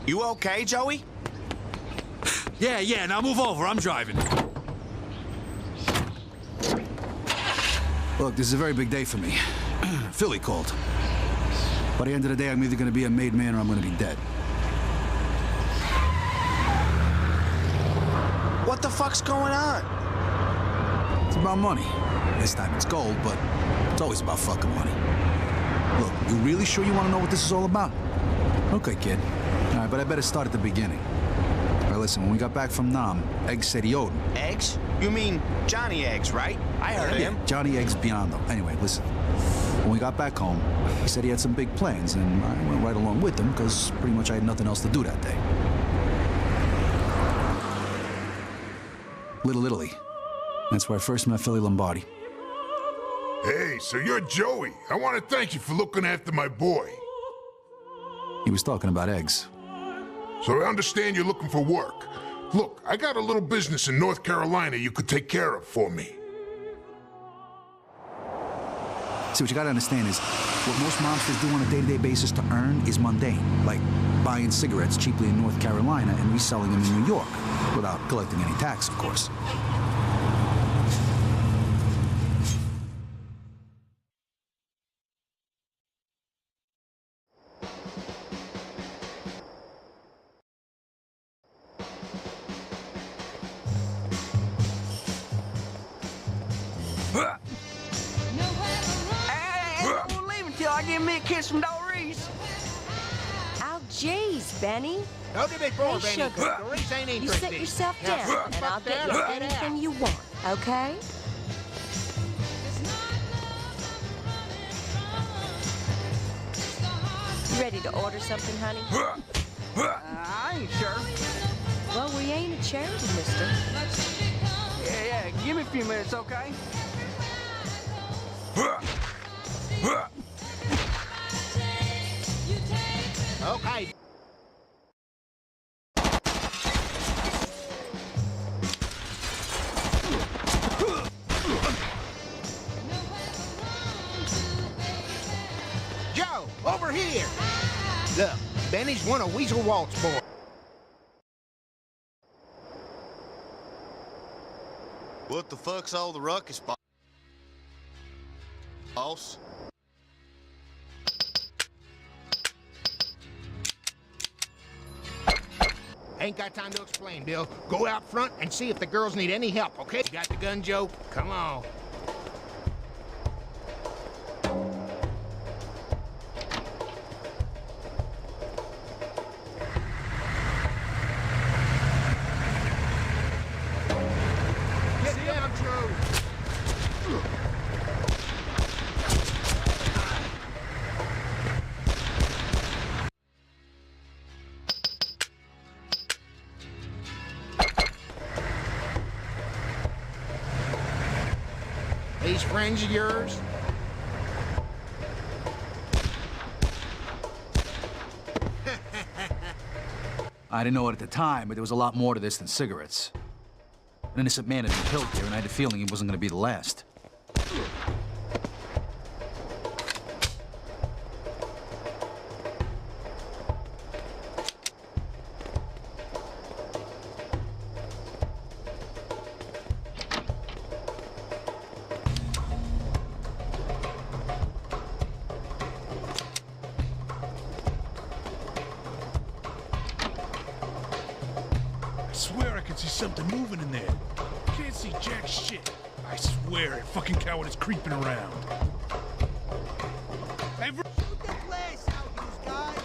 You okay, Joey? Yeah, now move over, I'm driving. Look, this is a very big day for me. Philly called. By the end of the day, I'm either gonna be a made man or I'm gonna be dead. What the fuck's going on? It's about money. This time it's gold, but it's always about fucking money. Look, you really sure you want to know what this is all about? Okay, kid. All right, but I better start at the beginning. All right, listen, when we got back from Nam, Eggs said he owed him. Eggs? You mean Johnny Eggs, right? I heard of him. Johnny Eggs Biondo. Anyway, listen. When we got back home, he said he had some big plans, and I went right along with him, because pretty much I had nothing else to do that day. Little Italy. That's where I first met Philly Lombardi. Hey, so you're Joey. I want to thank you for looking after my boy. He was talking about eggs. So I understand you're looking for work. Look, I got a little business in North Carolina you could take care of for me. See, what you gotta understand is, what most mobsters do on a day-to-day basis to earn is mundane, like buying cigarettes cheaply in North Carolina and reselling them in New York, without collecting any tax, of course. I give me a kiss from Doris. Oh, jeez, Benny. Go to me for Hey, Benny. sugar. Doris ain't You interested. sit yourself Now, down, sit the and fuck I'll get down you and get anything out. you want, okay? You ready to order something, honey? I ain't sure. Well, we ain't a charity, mister. Yeah, give me a few minutes, okay? Okay. Joe, over here. Look, Benny's one of Weasel Walt's boys. What the fuck's all the ruckus, boss? Ain't got time to explain, Bill. Go out front and see if the girls need any help, okay? You got the gun, Joe? Come on. Get down, Joe. These friends of yours? I didn't know it at the time, but there was a lot more to this than cigarettes. An innocent man had been killed here, and I had a feeling he wasn't going to be the last. I swear I can see something moving in there. Can't see jack shit. I swear that fucking coward is creeping around. Hey, Shoot the place out, you guys.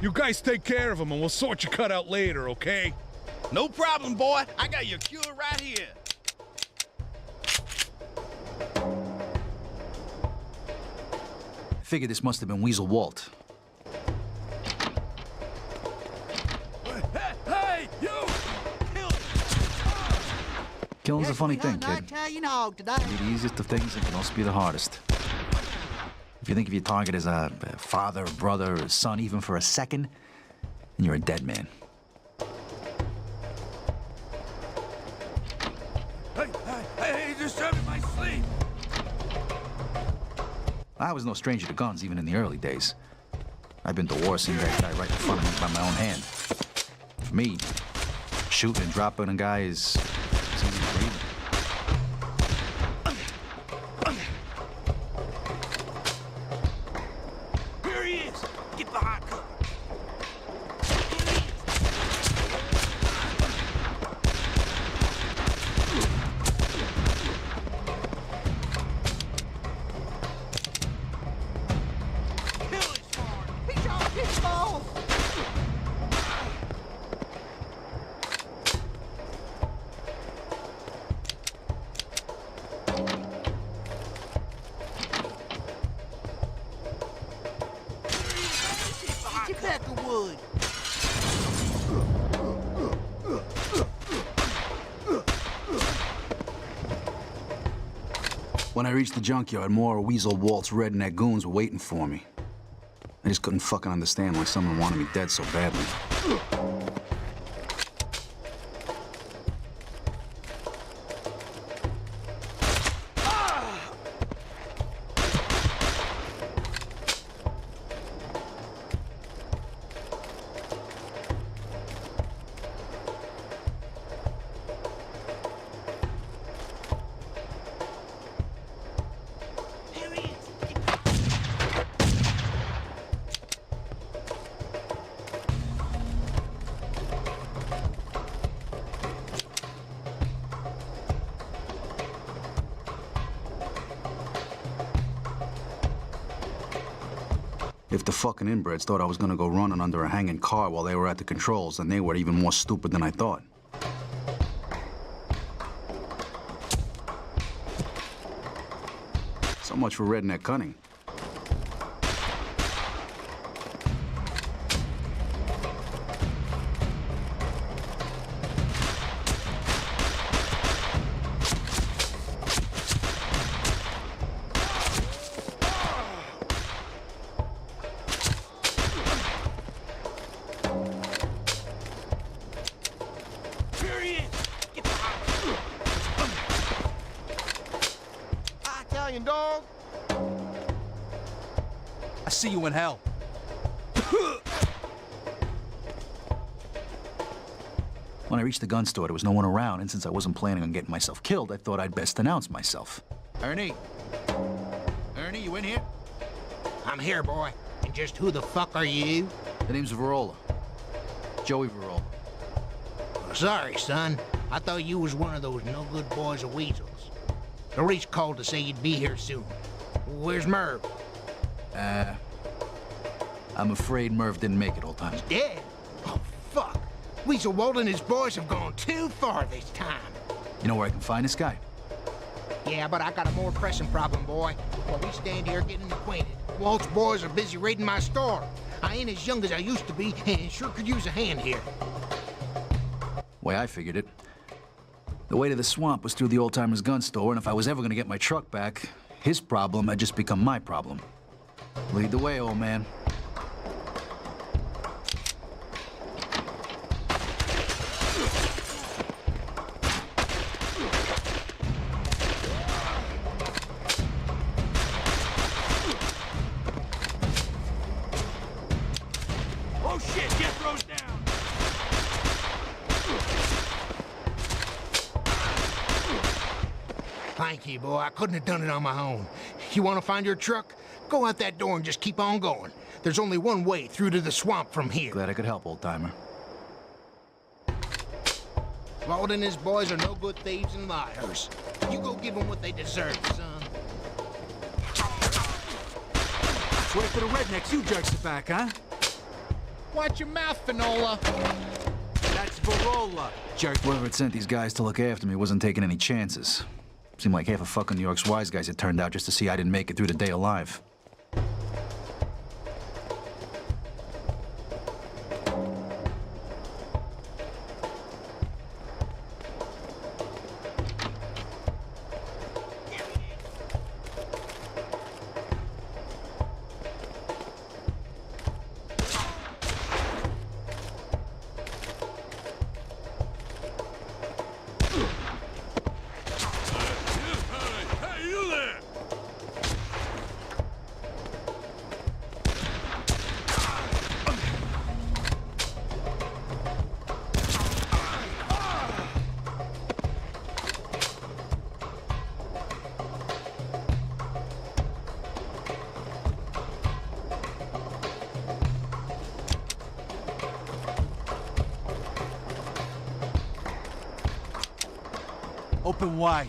you guys take care of him and we'll sort your cut out later, okay? No problem, boy. I got your cure right here. Figured this must have been Weasel Walt. Hey, you! Killing's a funny thing, kid. Italian hog today. Be the easiest of things and can also be the hardest. If you think of your target as a father, a brother, or a son, even for a second, then you're a dead man. Hey, disturbed in my sleep! I was no stranger to guns, even in the early days. I've been to war seeing that guy right in front of me by my own hand. For me, shooting and dropping a guy is easy to breathe. Here he is! Get behind cover! Peckerwood. When I reached the junkyard, more of Weasel Walt's redneck goons were waiting for me. I just couldn't fucking understand why someone wanted me dead so badly. If the fucking inbreds thought I was gonna go running under a hanging car while they were at the controls, then they were even more stupid than I thought. So much for redneck cunning. Italian dog. I see you in hell. When I reached the gun store, there was no one around, and since I wasn't planning on getting myself killed, I thought I'd best announce myself. Ernie? Ernie, you in here? I'm here, boy. And just who the fuck are you? The name's Verola. Joey Verola. Sorry, son. I thought you was one of those no-good boys of Weasels. The reach called to say you'd be here soon. Where's Merv? I'm afraid Merv didn't make it, old timer. Dead? Oh, fuck. Weasel Walt and his boys have gone too far this time. You know where I can find this guy? Yeah, but I got a more pressing problem, boy. While we stand here getting acquainted, Walt's boys are busy raiding my store. I ain't as young as I used to be, and sure could use a hand here. Way I figured it. The way to the swamp was through the old-timer's gun store, and if I was ever gonna get my truck back, his problem had just become my problem. Lead the way, old man. Oh shit, Jethro's down! Thank you, boy. I couldn't have done it on my own. You want to find your truck? Go out that door and just keep on going. There's only one way through to the swamp from here. Glad I could help, old-timer. Walt and his boys are no good thieves and liars. You go give them what they deserve, son. Swear to the rednecks, you jerks are back, huh? Watch your mouth, Finola. That's Verola, jerk. Whoever had sent these guys to look after me wasn't taking any chances. Seemed like half of fucking New York's wise guys had turned out just to see I didn't make it through the day alive. Open wide.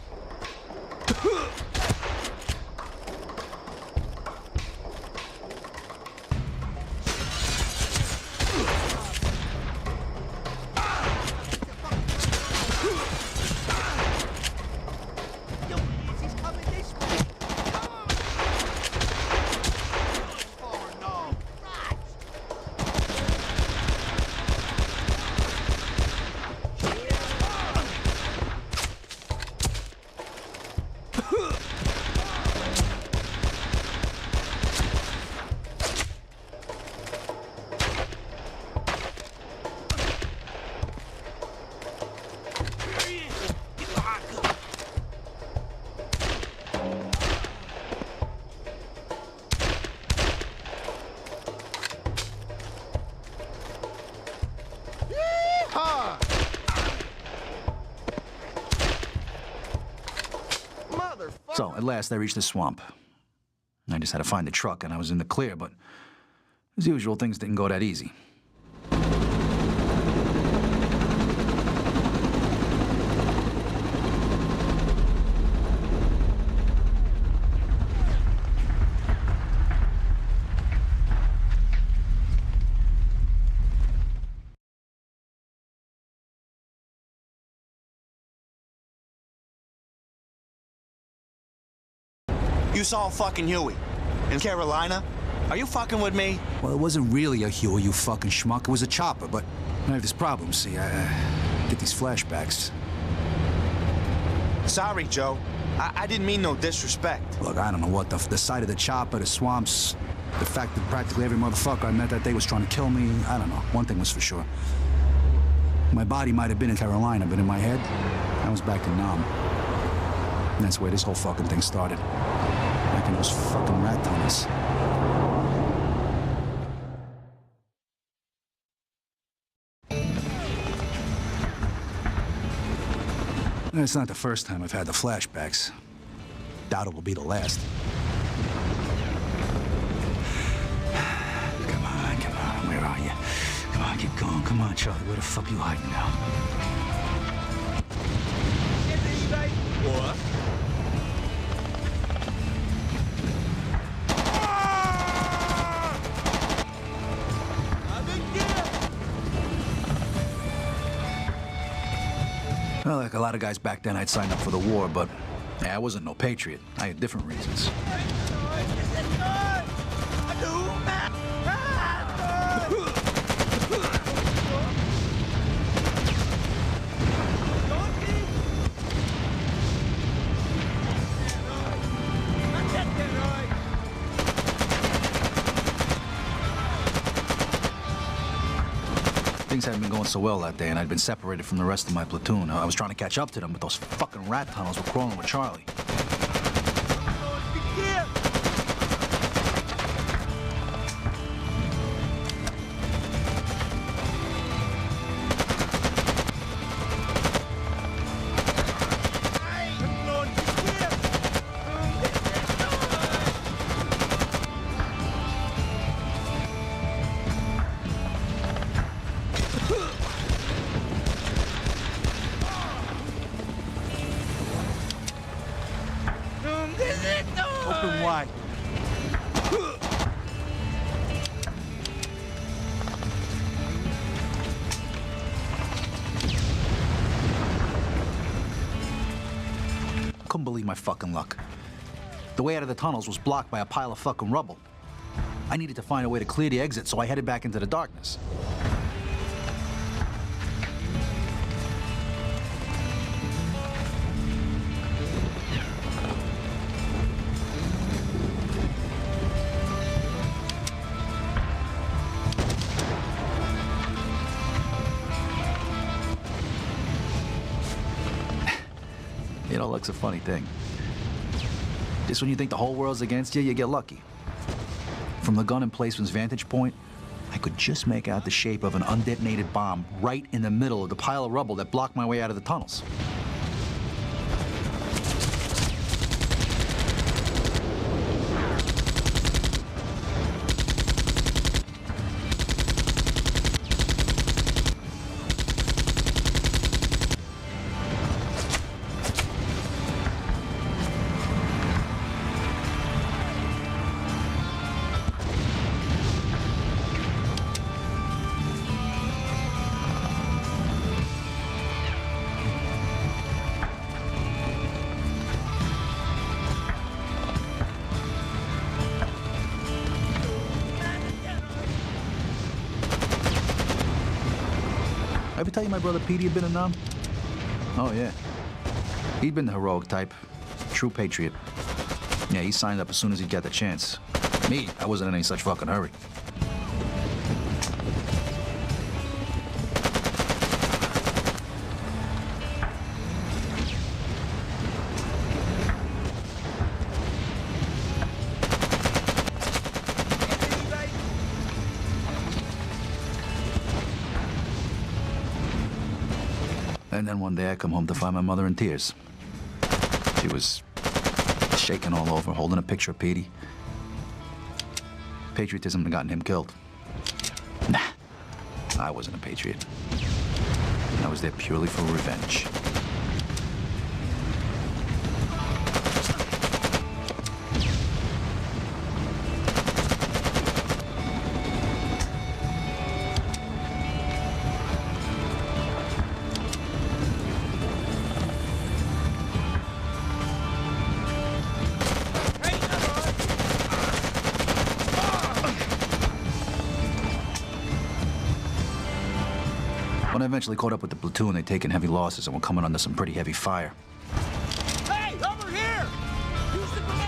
So, at last, I reached the swamp. I just had to find the truck, and I was in the clear, but as usual, things didn't go that easy. You saw fucking Huey in Carolina? Are you fucking with me? Well, it wasn't really a Huey, you fucking schmuck. It was a chopper, but I have this problem, see. I get these flashbacks. Sorry, Joe. I didn't mean no disrespect. Look, I don't know what the sight of the chopper, the swamps, the fact that practically every motherfucker I met that day was trying to kill me. I don't know. One thing was for sure. My body might have been in Carolina, but in my head, I was back in Nam. And that's where this whole fucking thing started. Back in those fucking rat tunnels. It's not the first time I've had the flashbacks. Doubt it will be the last. Come on, where are you? Come on, get going. Come on, Charlie, where the fuck you hiding now? What? Well, like a lot of guys back then, I'd signed up for the war, but yeah, I wasn't no patriot. I had different reasons. Things hadn't been going so well that day, and I'd been separated from the rest of my platoon. I was trying to catch up to them, but those fucking rat tunnels were crawling with Charlie. Open wide. Couldn't believe my fucking luck. The way out of the tunnels was blocked by a pile of fucking rubble. I needed to find a way to clear the exit, so I headed back into the darkness. You know, luck's a funny thing. Just when you think the whole world's against you, you get lucky. From the gun emplacement's vantage point, I could just make out the shape of an undetonated bomb right in the middle of the pile of rubble that blocked my way out of the tunnels. I ever tell you my brother Petey had been in Nam? Oh, yeah. He'd been the heroic type. True patriot. Yeah, he signed up as soon as he got the chance. Me, I wasn't in any such fucking hurry. And then one day I come home to find my mother in tears. She was shaking all over, holding a picture of Petey. Patriotism had gotten him killed. Nah, I wasn't a patriot. I was there purely for revenge. When I eventually caught up with the platoon, they'd taken heavy losses and were coming under some pretty heavy fire. Hey, over here! Use the grenade!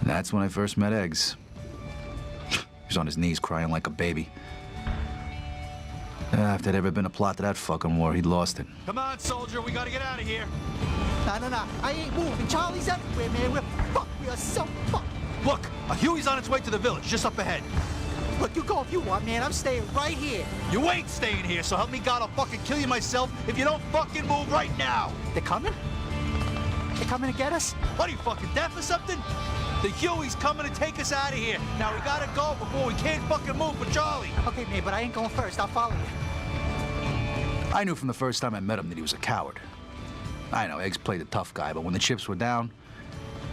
That's when I first met Eggs. He was on his knees crying like a baby. If there'd ever been a plot to that fucking war, he'd lost it. Come on, soldier, we gotta get out of here. No. I ain't moving. Charlie's everywhere, man. We're fucked. We are so fucked. Look, Huey's on its way to the village, just up ahead. Look, you go if you want, man. I'm staying right here. You ain't staying here, so help me God, I'll fucking kill you myself if you don't fucking move right now. They're coming? They're coming to get us? What, are you fucking deaf or something? The Huey's coming to take us out of here. Now we gotta go before we can't fucking move for Charlie. Okay, man, but I ain't going first. I'll follow you. I knew from the first time I met him that he was a coward. I know, Eggs played the tough guy, but when the chips were down,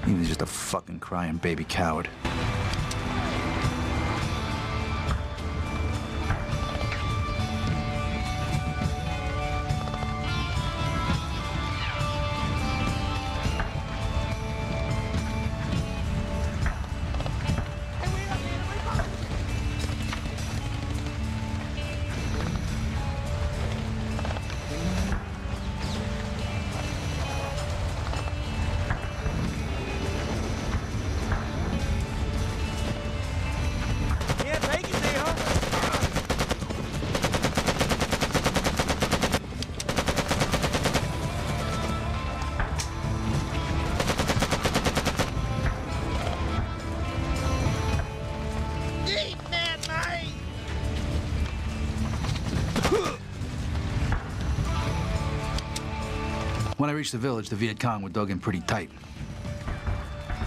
he was just a fucking crying baby coward. When I reached the village, the Viet Cong were dug in pretty tight.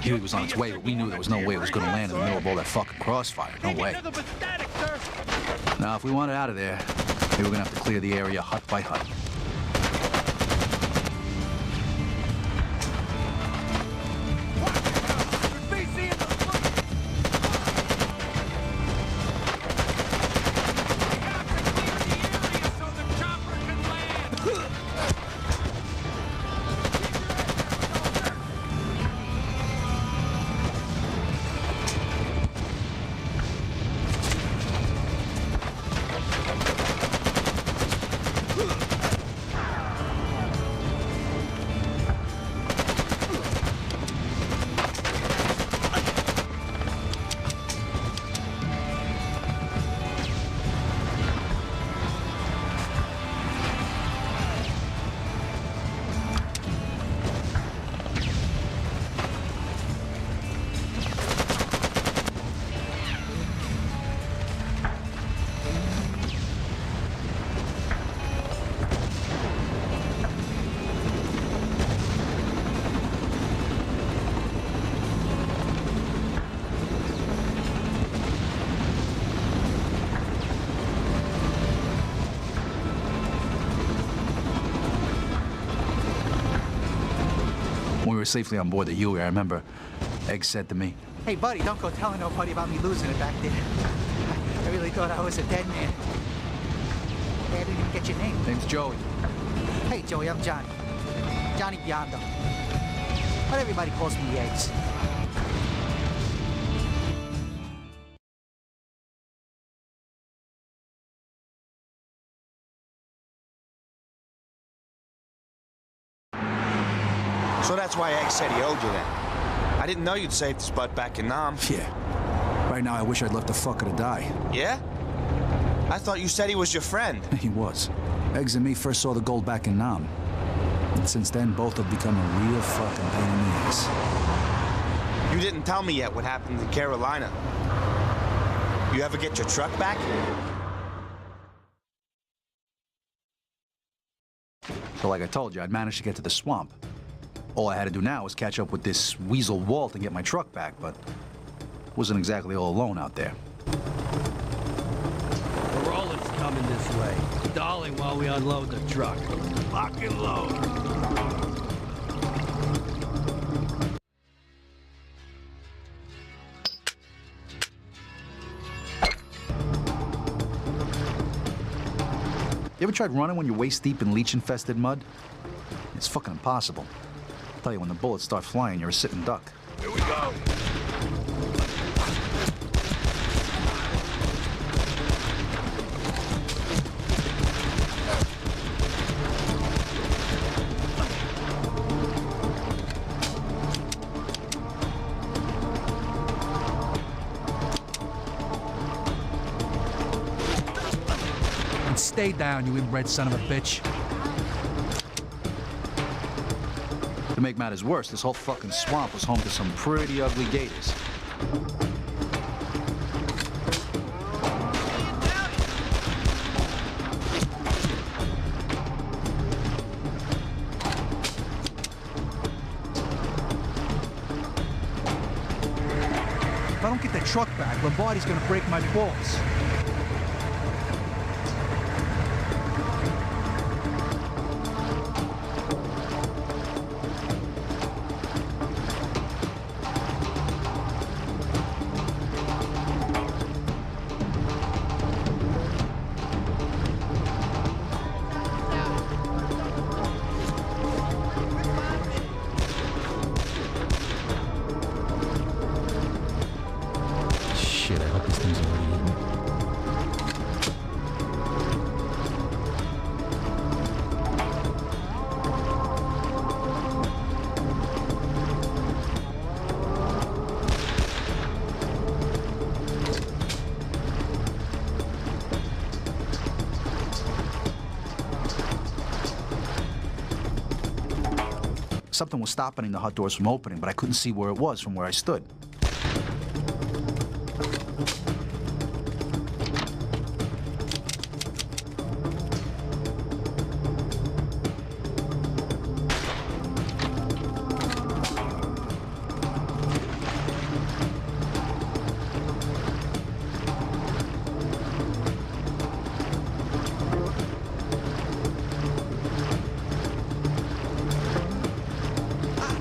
Huey was on its way, but we knew there was no way it was going to land in the middle of all that fucking crossfire. No way. Now, if we wanted out of there, we were going to have to clear the area hut by hut. safely on board the Huey, I remember Egg said to me, Hey, buddy, don't go telling nobody about me losing it back there. I really thought I was a dead man. Hey, I didn't even get your name. name's Joey. Hey, Joey, I'm Johnny. Johnny Biondo. But everybody calls me Eggs. So that's why Egg said he owed you then. I didn't know you'd saved his butt back in Nam. Yeah. Right now, I wish I'd left the fucker to die. Yeah? I thought you said he was your friend. He was. Eggs and me first saw the gold back in Nam. And since then, both have become a real fucking pain in the ass. You didn't tell me yet what happened in Carolina. You ever get your truck back? So like I told you, I'd managed to get to the swamp. All I had to do now was catch up with this weasel Walt and get my truck back, but wasn't exactly all alone out there. The Roland's coming this way. Stalling while we unload the truck. Lock and load. You ever tried running when you're waist deep in leech-infested mud? It's fucking impossible. I'll tell you, when the bullets start flying, you're a sitting duck. Here we go. Stay down, you inbred son of a bitch. To make matters worse, this whole fucking swamp was home to some pretty ugly gators. If I don't get the truck back, Lombardi's gonna break my balls. Shit, I hope this thing's already eaten. Something was stopping the hut doors from opening, but I couldn't see where it was from where I stood.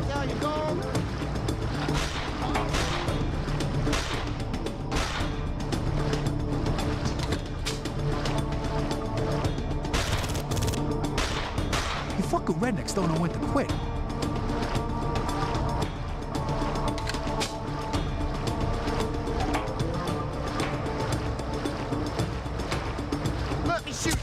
There you go. You fucking rednecks don't know when to quit. Let me shoot.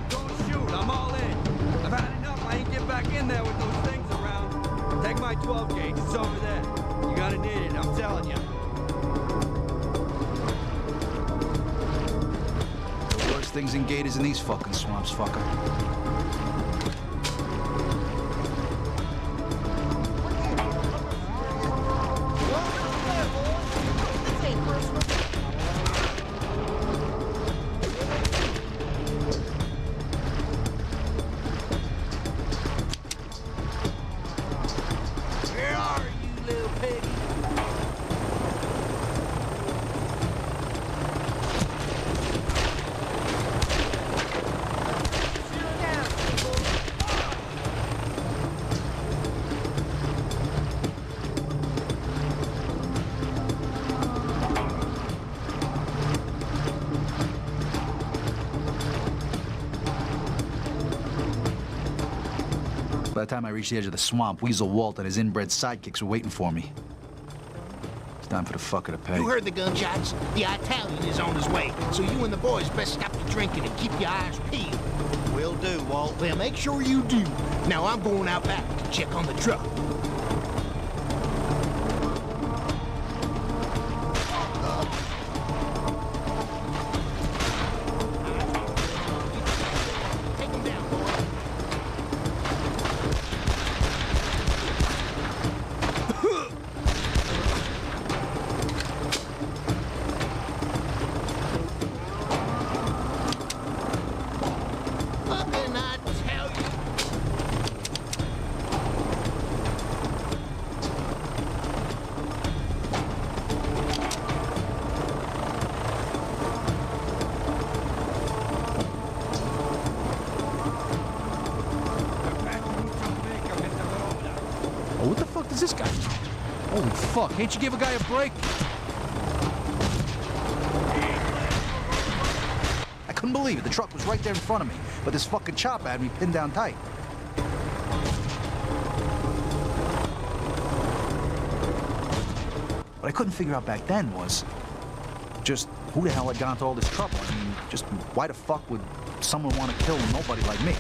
Don't shoot, I'm all in. I've had enough. I ain't get back in there with those things around. Take my 12 gauge, it's over there. You're gonna need it, I'm telling you. things than gators in these fucking swamps, fucker. Where are you, little piggy? By the time I reached the edge of the swamp, Weasel Walt and his inbred sidekicks were waiting for me. It's time for the fucker to pay. You heard the gunshots? The Italian is on his way, so you and the boys best stop the drinking and keep your eyes peeled. Will do, Walt. Well, make sure you do. Now I'm going out back to check on the truck. Take him down, boy. Fucking I tell you. Oh, what the fuck does this guy do? Holy fuck, can't you give a guy a break? I couldn't believe it. The truck was right there in front of me, but this fucking chopper had me pinned down tight. What I couldn't figure out back then was just who the hell had gone to all this trouble. I mean, just why the fuck would someone want to kill nobody like me?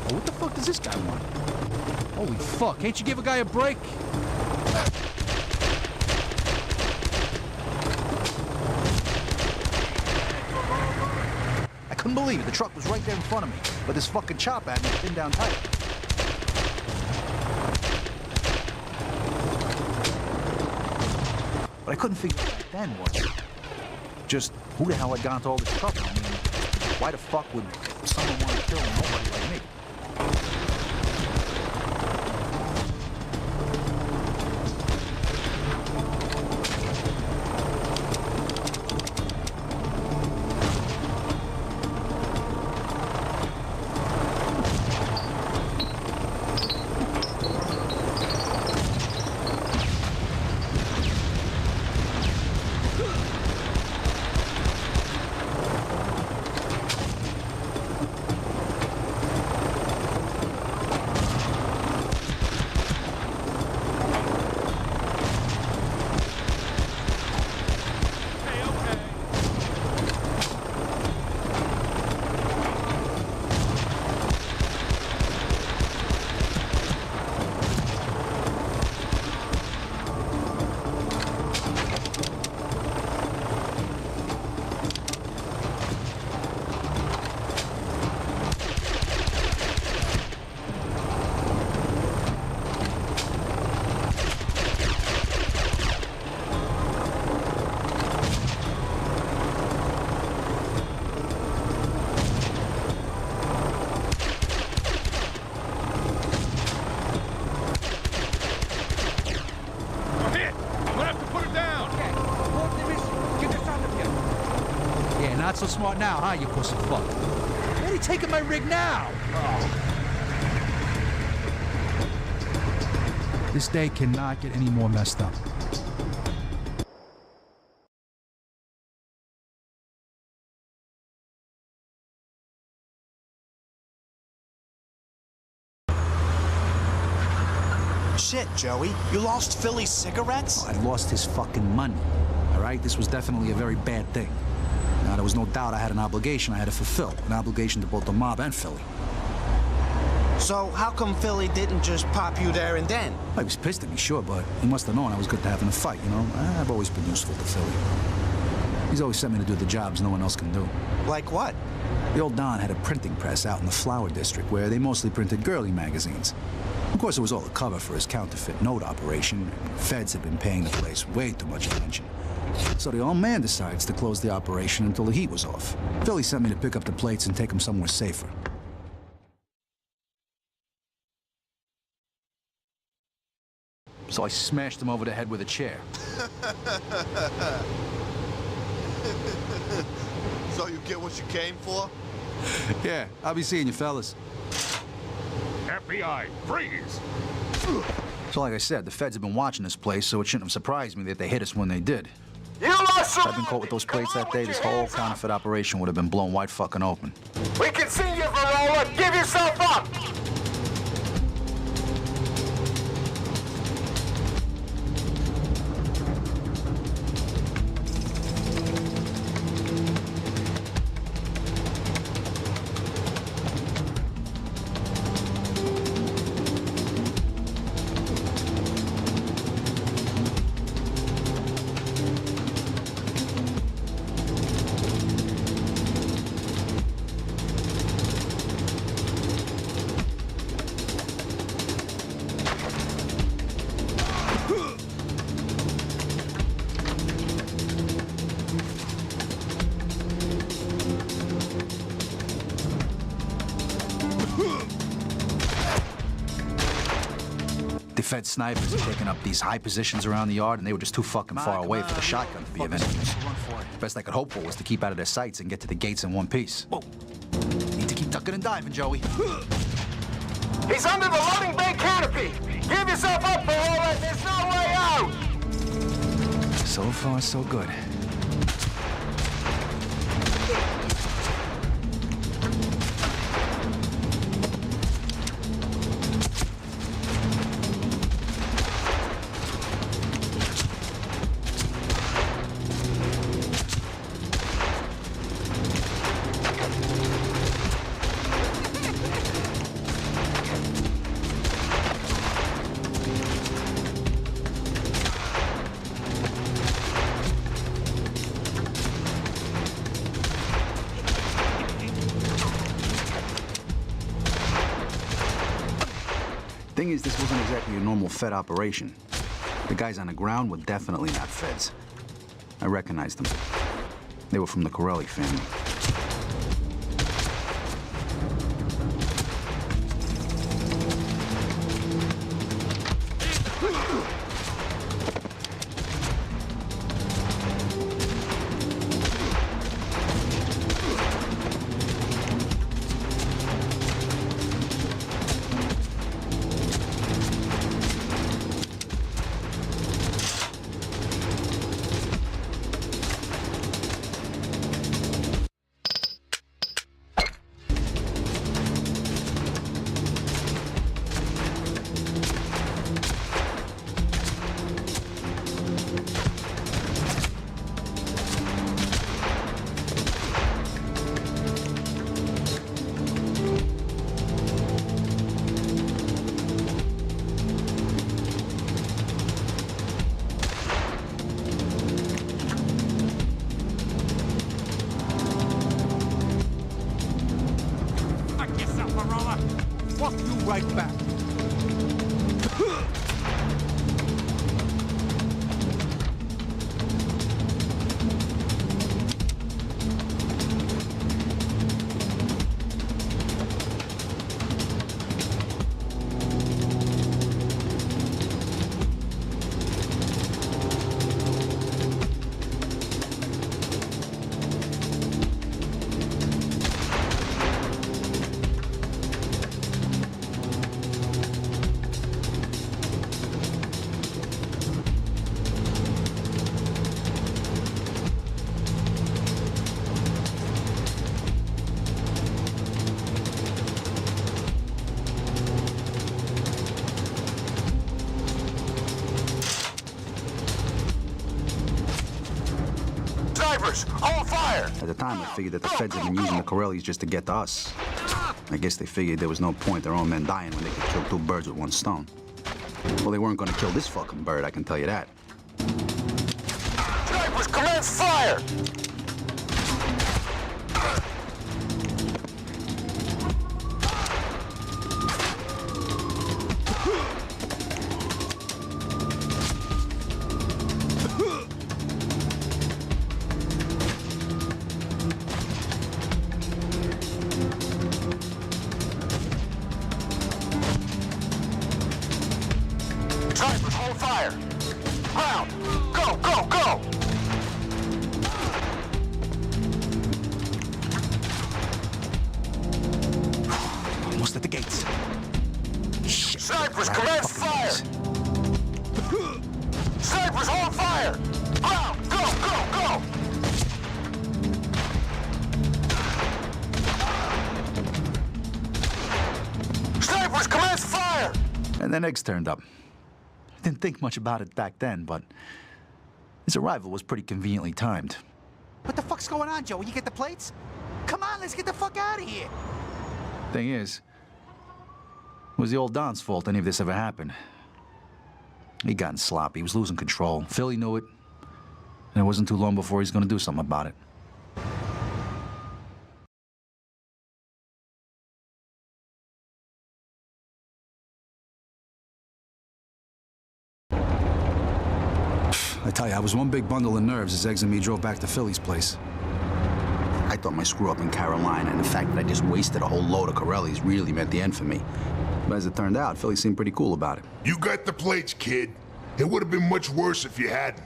Oh, what the fuck does this guy want? Holy fuck, can't you give a guy a break? I couldn't believe it. The truck was right there in front of me, but this fucking chopper had me pinned down tight. What I couldn't figure out back then was just who the hell had gone to all this trouble. I mean, why the fuck would someone want to kill nobody like me? Not so smart now, huh, you pussy fuck? Why are you taking my rig now? Oh. This day cannot get any more messed up. shit, Joey. You lost Philly's cigarettes? I lost his fucking money. All right? This was definitely a very bad thing. Now, there was no doubt I had an obligation I had to fulfill. An obligation to both the mob and Philly. So how come Philly didn't just pop you there and then? Well, he was pissed at me, sure, but he must have known I was good to have in a fight, you know? I've always been useful to Philly. He's always sent me to do the jobs no one else can do. Like what? The old Don had a printing press out in the Flower District where they mostly printed girly magazines. Of course, it was all a cover for his counterfeit note operation. Feds had been paying the place way too much attention. So the old man decides to close the operation until the heat was off. Philly sent me to pick up the plates and take them somewhere safer. So I smashed him over the head with a chair. So you get what you came for? Yeah, I'll be seeing you fellas. FBI, freeze! So like I said, the feds have been watching this place, so it shouldn't have surprised me that they hit us when they did. You lost some. If I'd been caught with those plates that day, this whole counterfeit operation would have been blown wide fucking open. We can see you, Varola. Give yourself up. The Fed snipers had taken up these high positions around the yard, and they were just too fucking far away for the shotgun to be of any use. Best I could hope for was to keep out of their sights and get to the gates in one piece. Whoa. Need to keep ducking and diving, Joey. He's under the loading bay canopy. Give yourself up, Varola. There's no way out. So far, so good. Thing is, this wasn't exactly a normal Fed operation. The guys on the ground were definitely not Feds. I recognized them. They were from the Corelli family. Fuck you right back. Snipers! All fire! At the time, I figured that the feds had been using the Corellis just to get to us. I guess they figured there was no point their own men dying when they could kill two birds with one stone. Well, they weren't gonna kill this fucking bird, I can tell you that. Snipers, commence fire! Snipers, hold fire! Ground! Go, go, go! Almost at the gates. Shit. Snipers, commence fire! Snipers, hold fire! Ground! Go, go, go! Snipers, commence fire! And then eggs turned up. Didn't think much about it back then, but his arrival was pretty conveniently timed. What the fuck's going on, Joe? Will you get the plates? Come on, let's get the fuck out of here. Thing is, it was the old Don's fault any of this ever happened. He'd gotten sloppy, he was losing control. Philly knew it, and it wasn't too long before he was gonna do something about it. I tell you, I was one big bundle of nerves as Eggs and me drove back to Philly's place. I thought my screw-up in Carolina and the fact that I just wasted a whole load of Corellis really meant the end for me. But as it turned out, Philly seemed pretty cool about it. You got the plates, kid. It would have been much worse if you hadn't.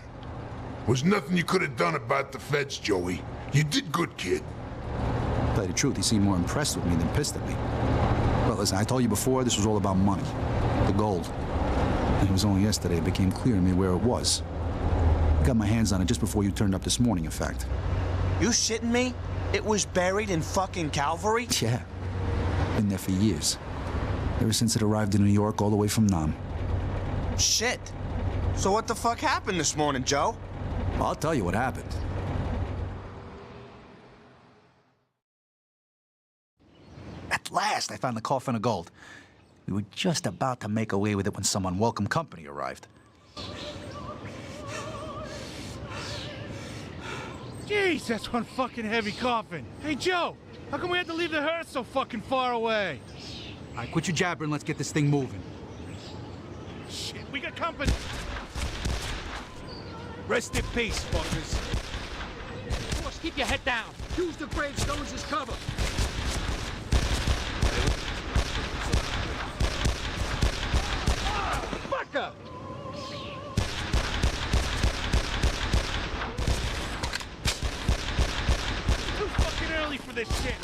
Was nothing you could have done about the feds, Joey. You did good, kid. To tell you the truth, he seemed more impressed with me than pissed at me. Well, listen, I told you before, this was all about money. The gold. And it was only yesterday it became clear to me where it was. I got my hands on it just before you turned up this morning, in fact. You shitting me? It was buried in fucking Calvary? Yeah. Been there for years. Ever since it arrived in New York, all the way from Nam. Shit. So what the fuck happened this morning, Joe? I'll tell you what happened. At last, I found the coffin of gold. We were just about to make away with it when some unwelcome company arrived. Jeez, that's one fucking heavy coffin. Hey, Joe, how come we had to leave the hearse so fucking far away? All right, quit your jabbering. Let's get this thing moving. Shit, we got company. Rest in peace, fuckers. Boss, keep your head down. Use the gravestones as cover. Fucker! Too fucking early for this shit.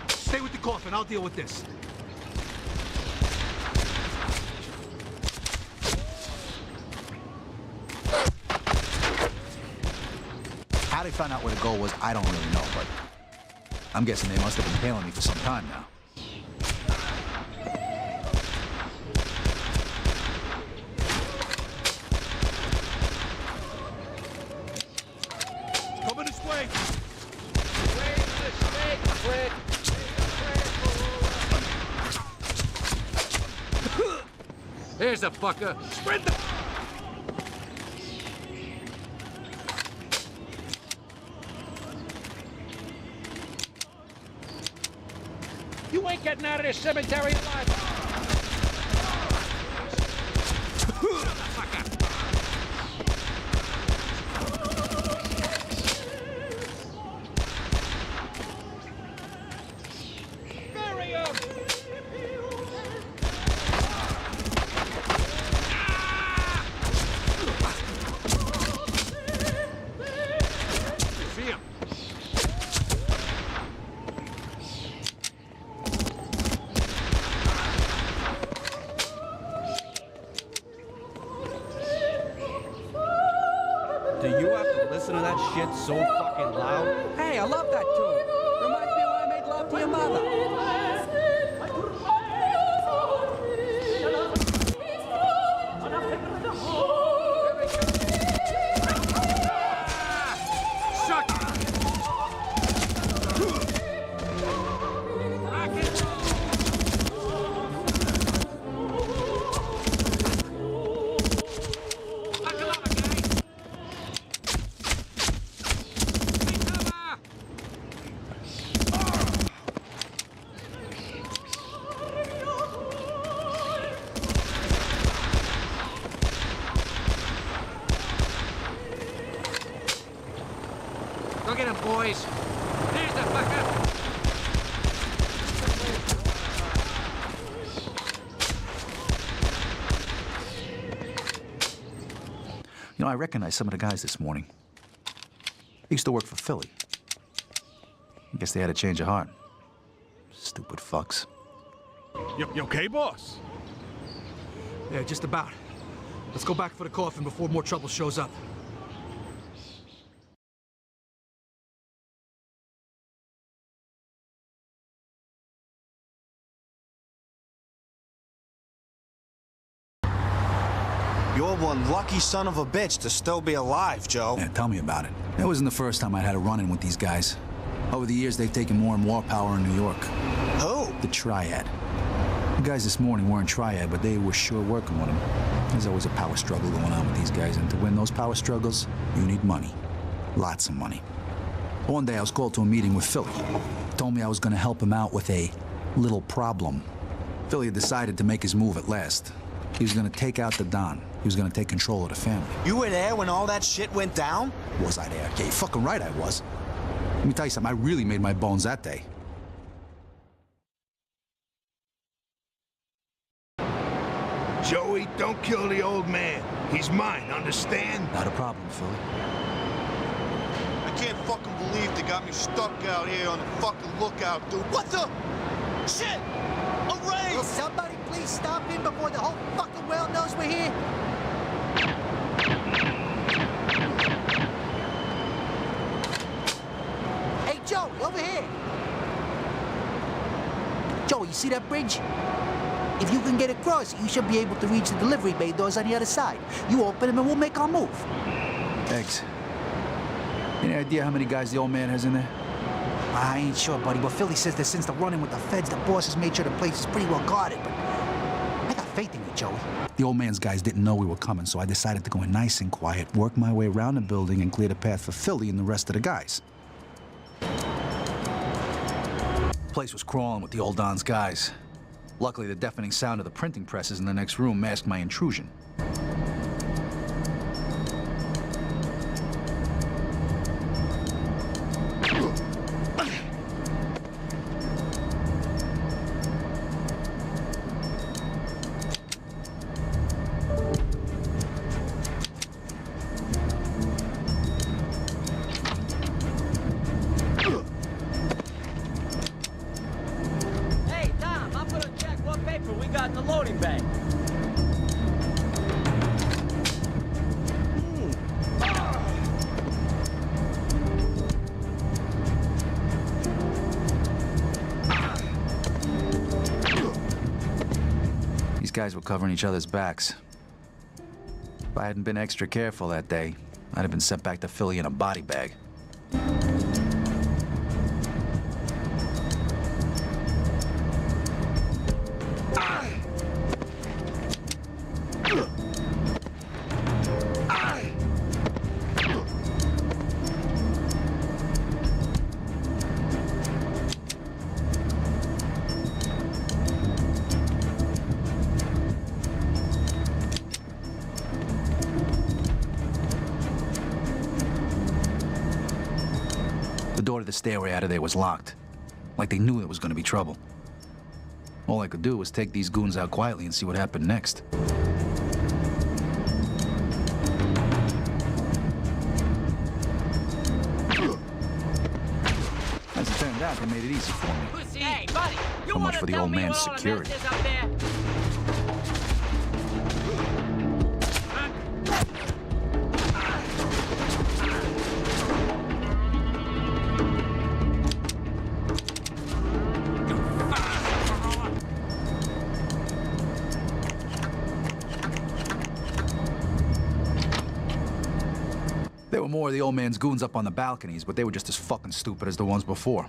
Stay with the coffin. I'll deal with this. How they found out where the gold was, I don't really know, but I'm guessing they must have been tailing me for some time now. Coming this way. Here's a fucker. Spread the... You ain't getting out of this cemetery alive. Bury him! See him. Do you have to listen to that shit so fucking loud? Hey, I love that tune. Reminds me of when I made love to your mother. Shut boys. Here's the fucker. You know, I recognize some of the guys this morning. They used to work for Philly. I guess they had a change of heart. Stupid fucks. You okay, boss? Yeah, just about. Let's go back for the coffin before more trouble shows up. You're one lucky son of a bitch to still be alive, Joe. Yeah, tell me about it. That wasn't the first time I'd had a run-in with these guys. Over the years, they've taken more and more power in New York. Who? The Triad. The guys this morning weren't Triad, but they were sure working with them. There's always a power struggle going on with these guys, and to win those power struggles, you need money. Lots of money. One day, I was called to a meeting with Philly. He told me I was going to help him out with a little problem. Philly had decided to make his move at last. He was going to take out the Don. He was going to take control of the family. You were there when all that shit went down? Was I there? Yeah, you're fucking right I was. Let me tell you something, I really made my bones that day. Joey, don't kill the old man. He's mine, understand? Not a problem, Philly. I can't fucking believe they got me stuck out here on the fucking lookout, dude. What the? Shit! A raid! Will somebody please stop him before the whole fucking world knows we're here? Hey, Joey, over here. Joey, you see that bridge? If you can get across it, you should be able to reach the delivery bay doors on the other side. You open them and we'll make our move. Eggs. Any idea how many guys the old man has in there? I ain't sure, buddy, but Philly says that since the run-in with the feds, the boss has made sure the place is pretty well guarded, but I got faith in you, Joey. The old man's guys didn't know we were coming, so I decided to go in nice and quiet, work my way around the building, and clear the path for Philly and the rest of the guys. The place was crawling with the old Don's guys. Luckily, the deafening sound of the printing presses in the next room masked my intrusion. Hey, Tom, I'm gonna check what paper we got in the loading bay. These guys were covering each other's backs. If I hadn't been extra careful that day, I'd have been sent back to Philly in a body bag. The door to the stairway out of there was locked. Like they knew there was going to be trouble. All I could do was take these goons out quietly and see what happened next. As it turned out, they made it easy for me. Hey, buddy, you So much wanna for the tell old me man's where all the security. mess is up there? There were more of the old man's goons up on the balconies, but they were just as fucking stupid as the ones before.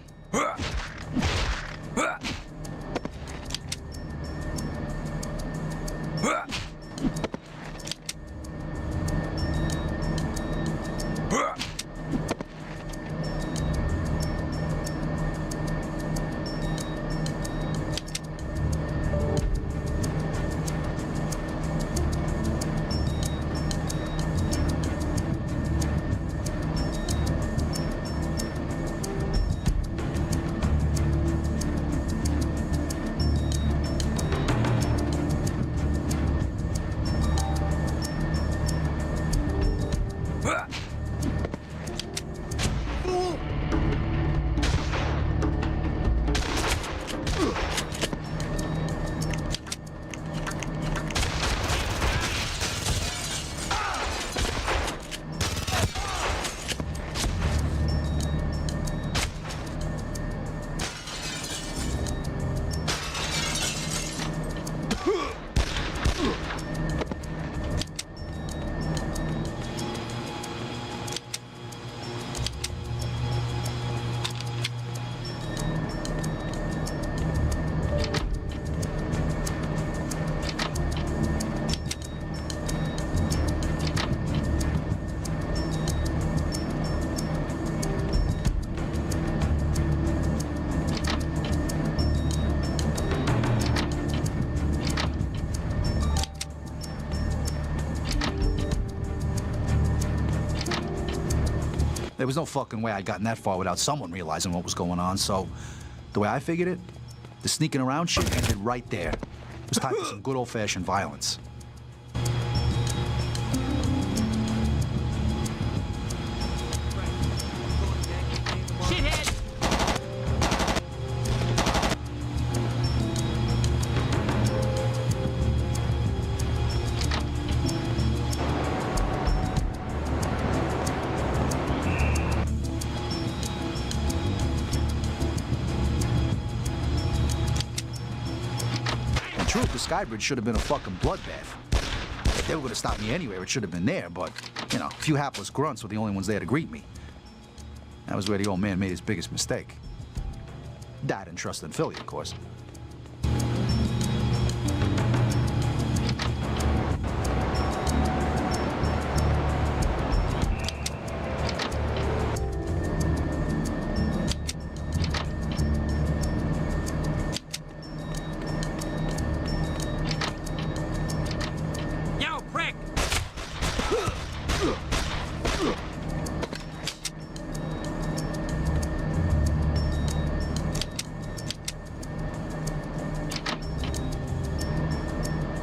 was no fucking way I'd gotten that far without someone realizing what was going on, so the way I figured it, the sneaking around shit ended right there. It was time for some good old-fashioned violence. Truth, the Skybridge should have been a fucking bloodbath. If they were going to stop me anywhere, it should have been there, but, you know, a few hapless grunts were the only ones there to greet me. That was where the old man made his biggest mistake. Dad didn't trust in Philly, of course.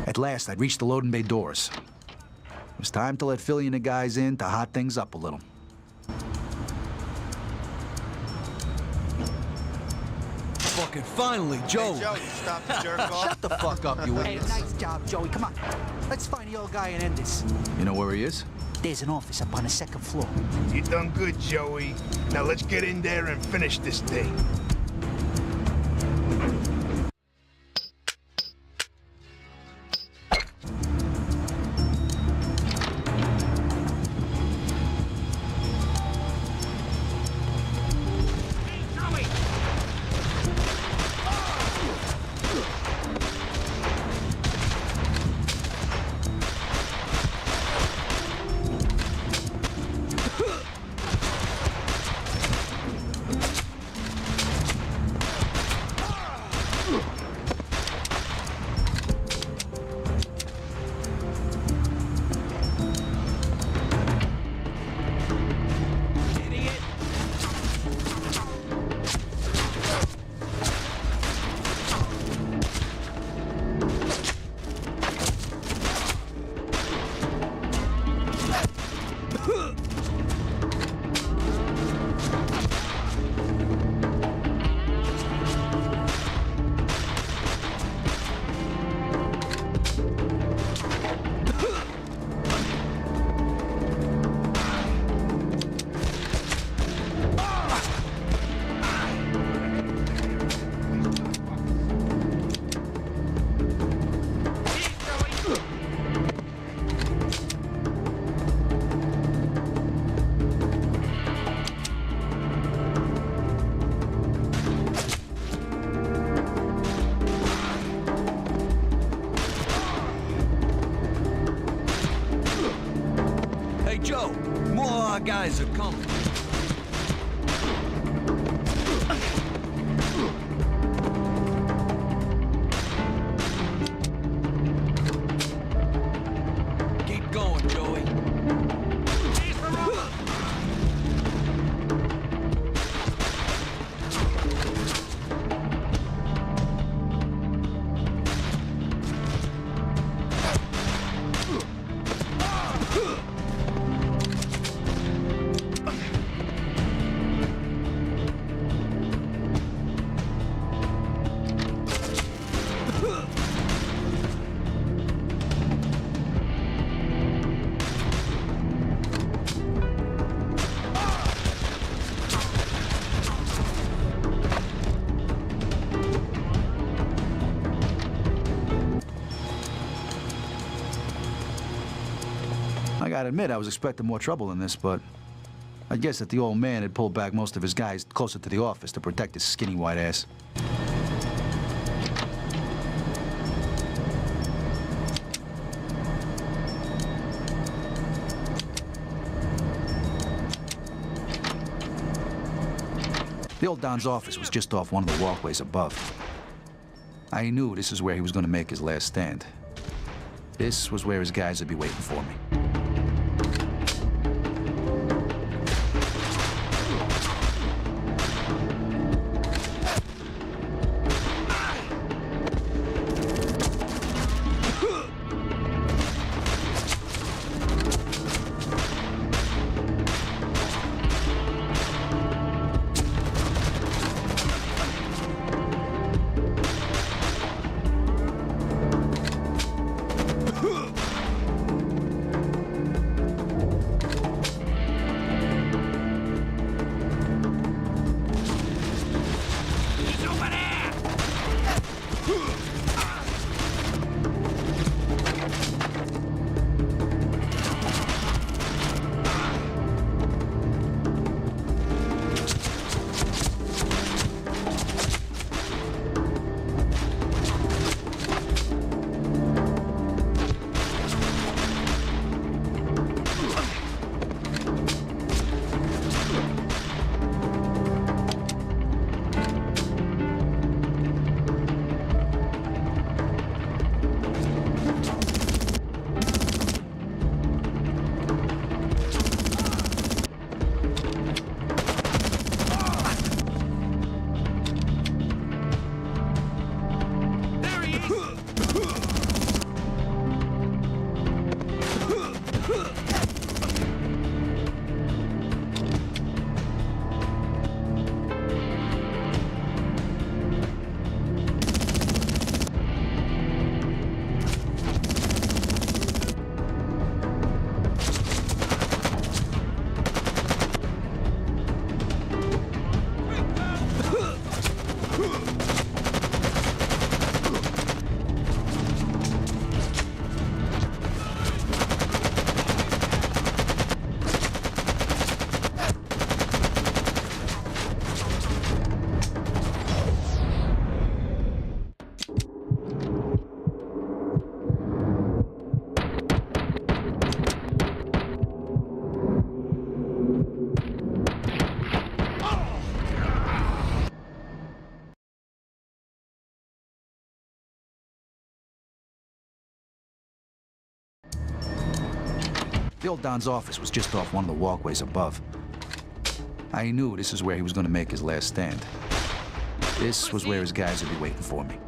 At last, I'd reached the loading bay doors. It was time to let Philly and the guys in to hot things up a little. Fucking finally, Joe. Hey, Joe, you stop to jerk off? Shut the fuck up, you Hey, idiots. nice job, Joey. Come on. Let's find the old guy and end this. You know where he is? There's an office up on the second floor. You done good, Joey. Now let's get in there and finish this thing. Hey, Joe, more of our guys are coming. Keep going, Joey. I gotta admit, I was expecting more trouble than this, but I guess that the old man had pulled back most of his guys closer to the office to protect his skinny white ass. The old Don's office was just off one of the walkways above. I knew this is where he was going to make his last stand. This was where his guys would be waiting for me. The old Don's office was just off one of the walkways above. I knew this is where he was going to make his last stand. This was where his guys would be waiting for me.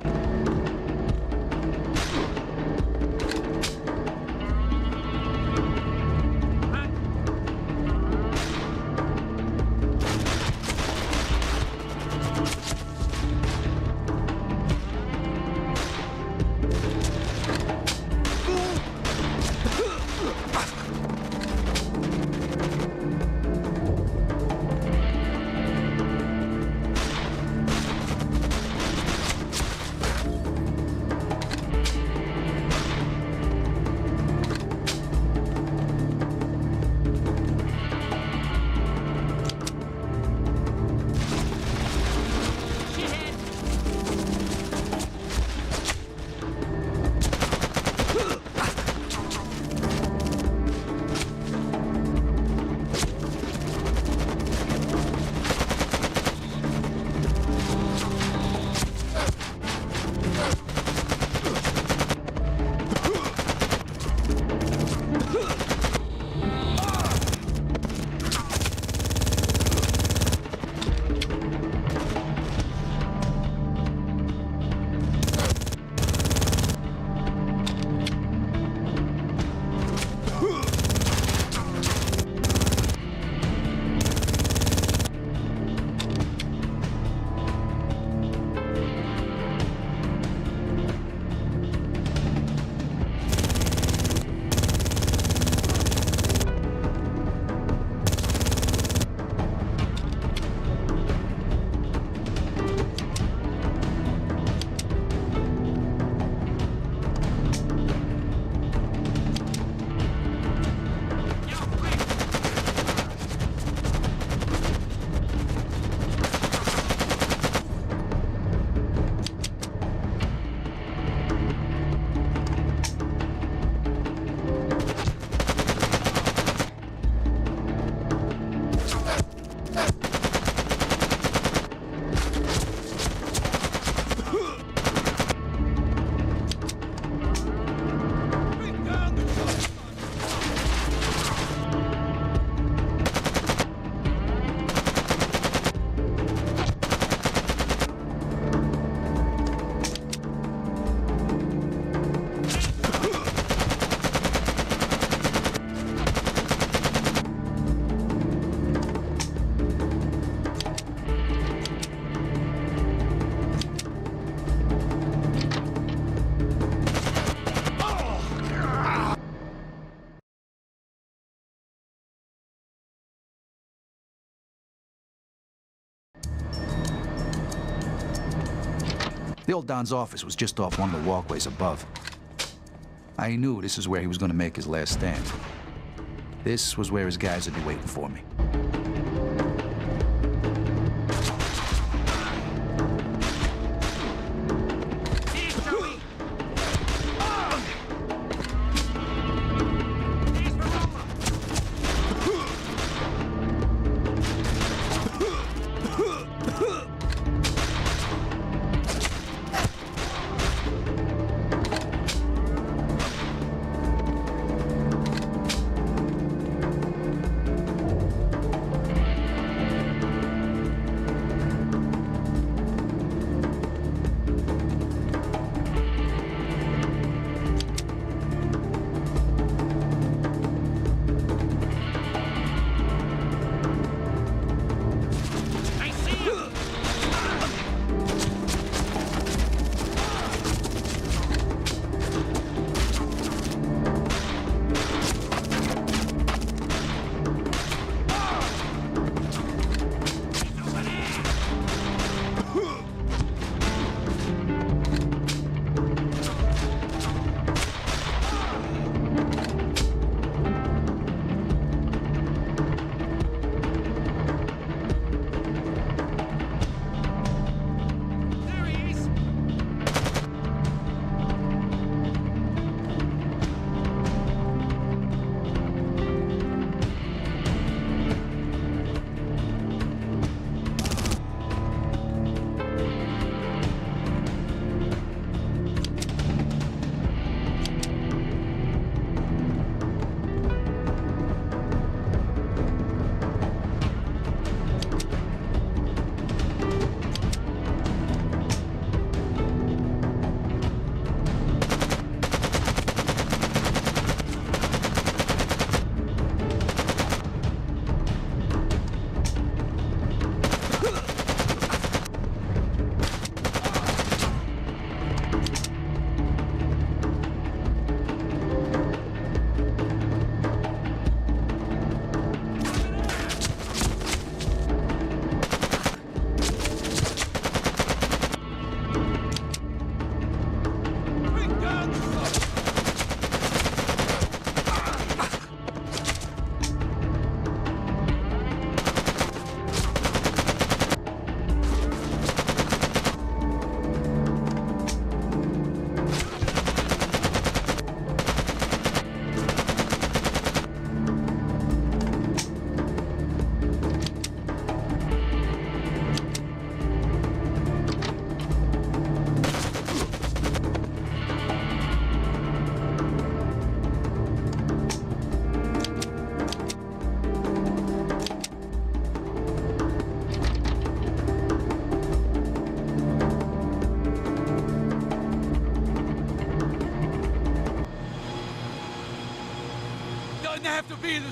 The old Don's office was just off one of the walkways above. I knew this is where he was going to make his last stand. This was where his guys would be waiting for me.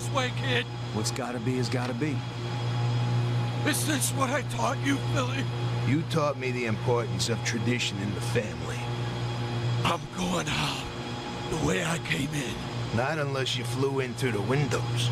this way, kid. What's gotta be is gotta be. Is this what I taught you, Philly? You taught me the importance of tradition in the family. I'm going out the way I came in. Not unless you flew in through the windows.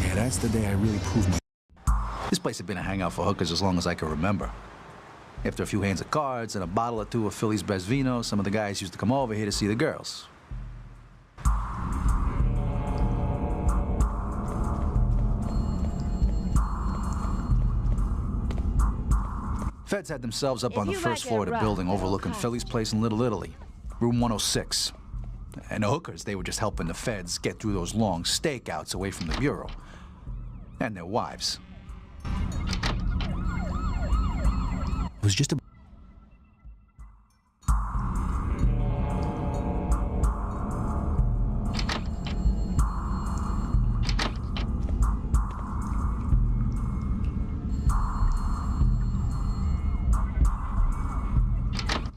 Yeah, that's the day I really proved my... This place had been a hangout for hookers as long as I can remember. After a few hands of cards and a bottle or two of Philly's best vino, some of the guys used to come over here to see the girls. Feds had themselves up on the first floor of the building overlooking Philly's place in Little Italy, room 106. And the hookers, they were just helping the feds get through those long stakeouts away from the bureau. And their wives. It was just a...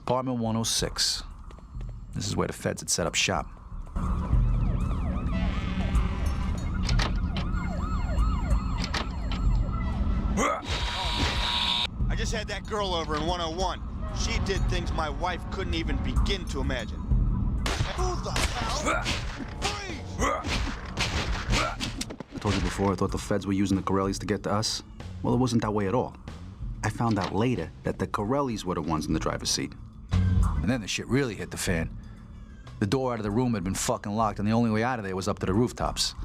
Apartment 106. This is where the feds had set up shop. I just had that girl over in 101. She did things my wife couldn't even begin to imagine. Who the hell? I told you before, I thought the feds were using the Corellis to get to us. Well, it wasn't that way at all. I found out later that the Corellis were the ones in the driver's seat. And then the shit really hit the fan. The door out of the room had been fucking locked, and the only way out of there was up to the rooftops.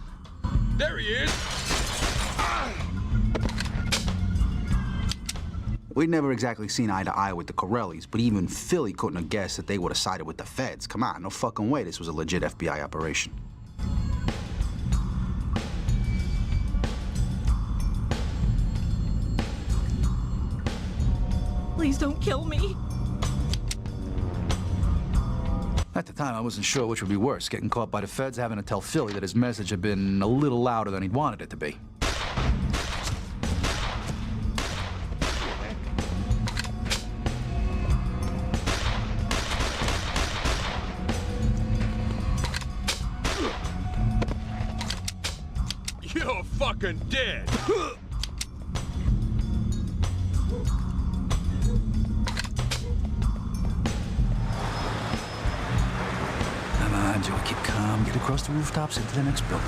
There he is! We'd never exactly seen eye to eye with the Corellis, but even Philly couldn't have guessed that they would have sided with the feds. Come on, no fucking way this was a legit FBI operation. Please don't kill me. At the time, I wasn't sure which would be worse, getting caught by the feds, having to tell Philly that his message had been a little louder than he'd wanted it to be. You're fucking dead! Come on, Joe, keep calm. Get across the rooftops into the next building.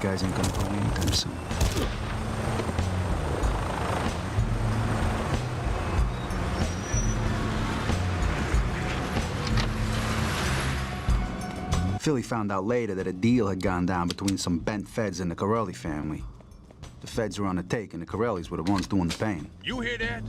Guys ain't gonna go anytime soon. Philly found out later that a deal had gone down between some bent feds and the Corelli family. The feds were on the take, and the Corellis were the ones doing the paying. You hear that?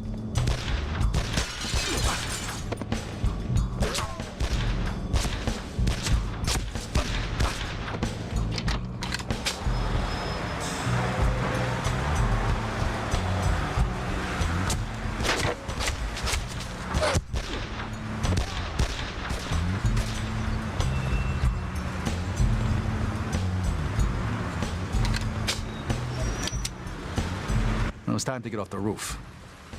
was time to get off the roof.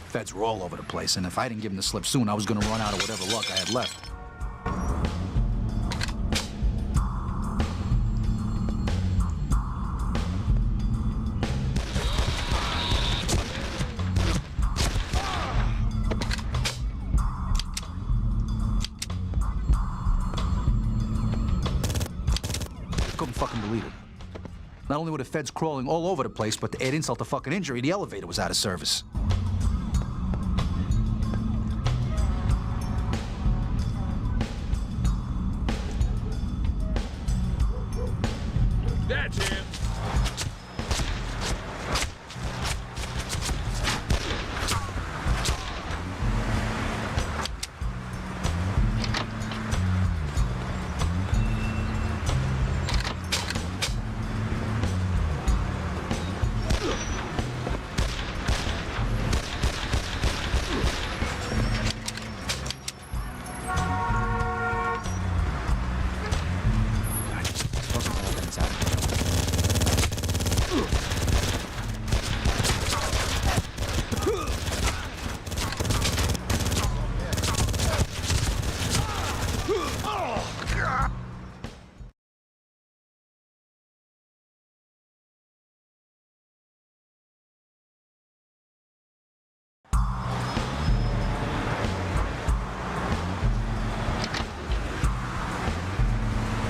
Feds were all over the place, and if I didn't give them the slip soon, I was gonna run out of whatever luck I had left. Couldn't fucking believe it. Not only were the feds crawling all over the place, but to add insult to fucking injury, the elevator was out of service. That's it.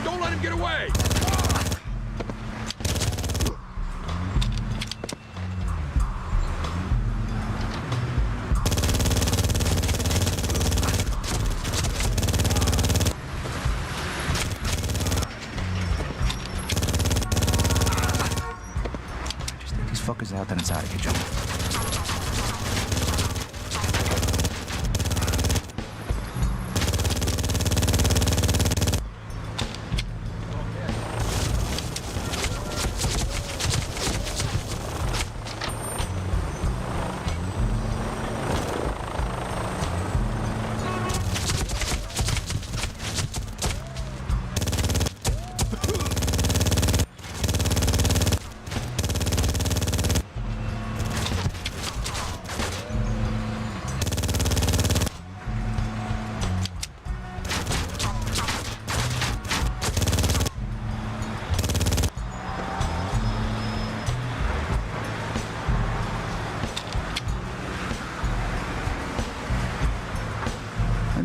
Don't let him get away! Just take these fuckers out, then it's out of here, Joe.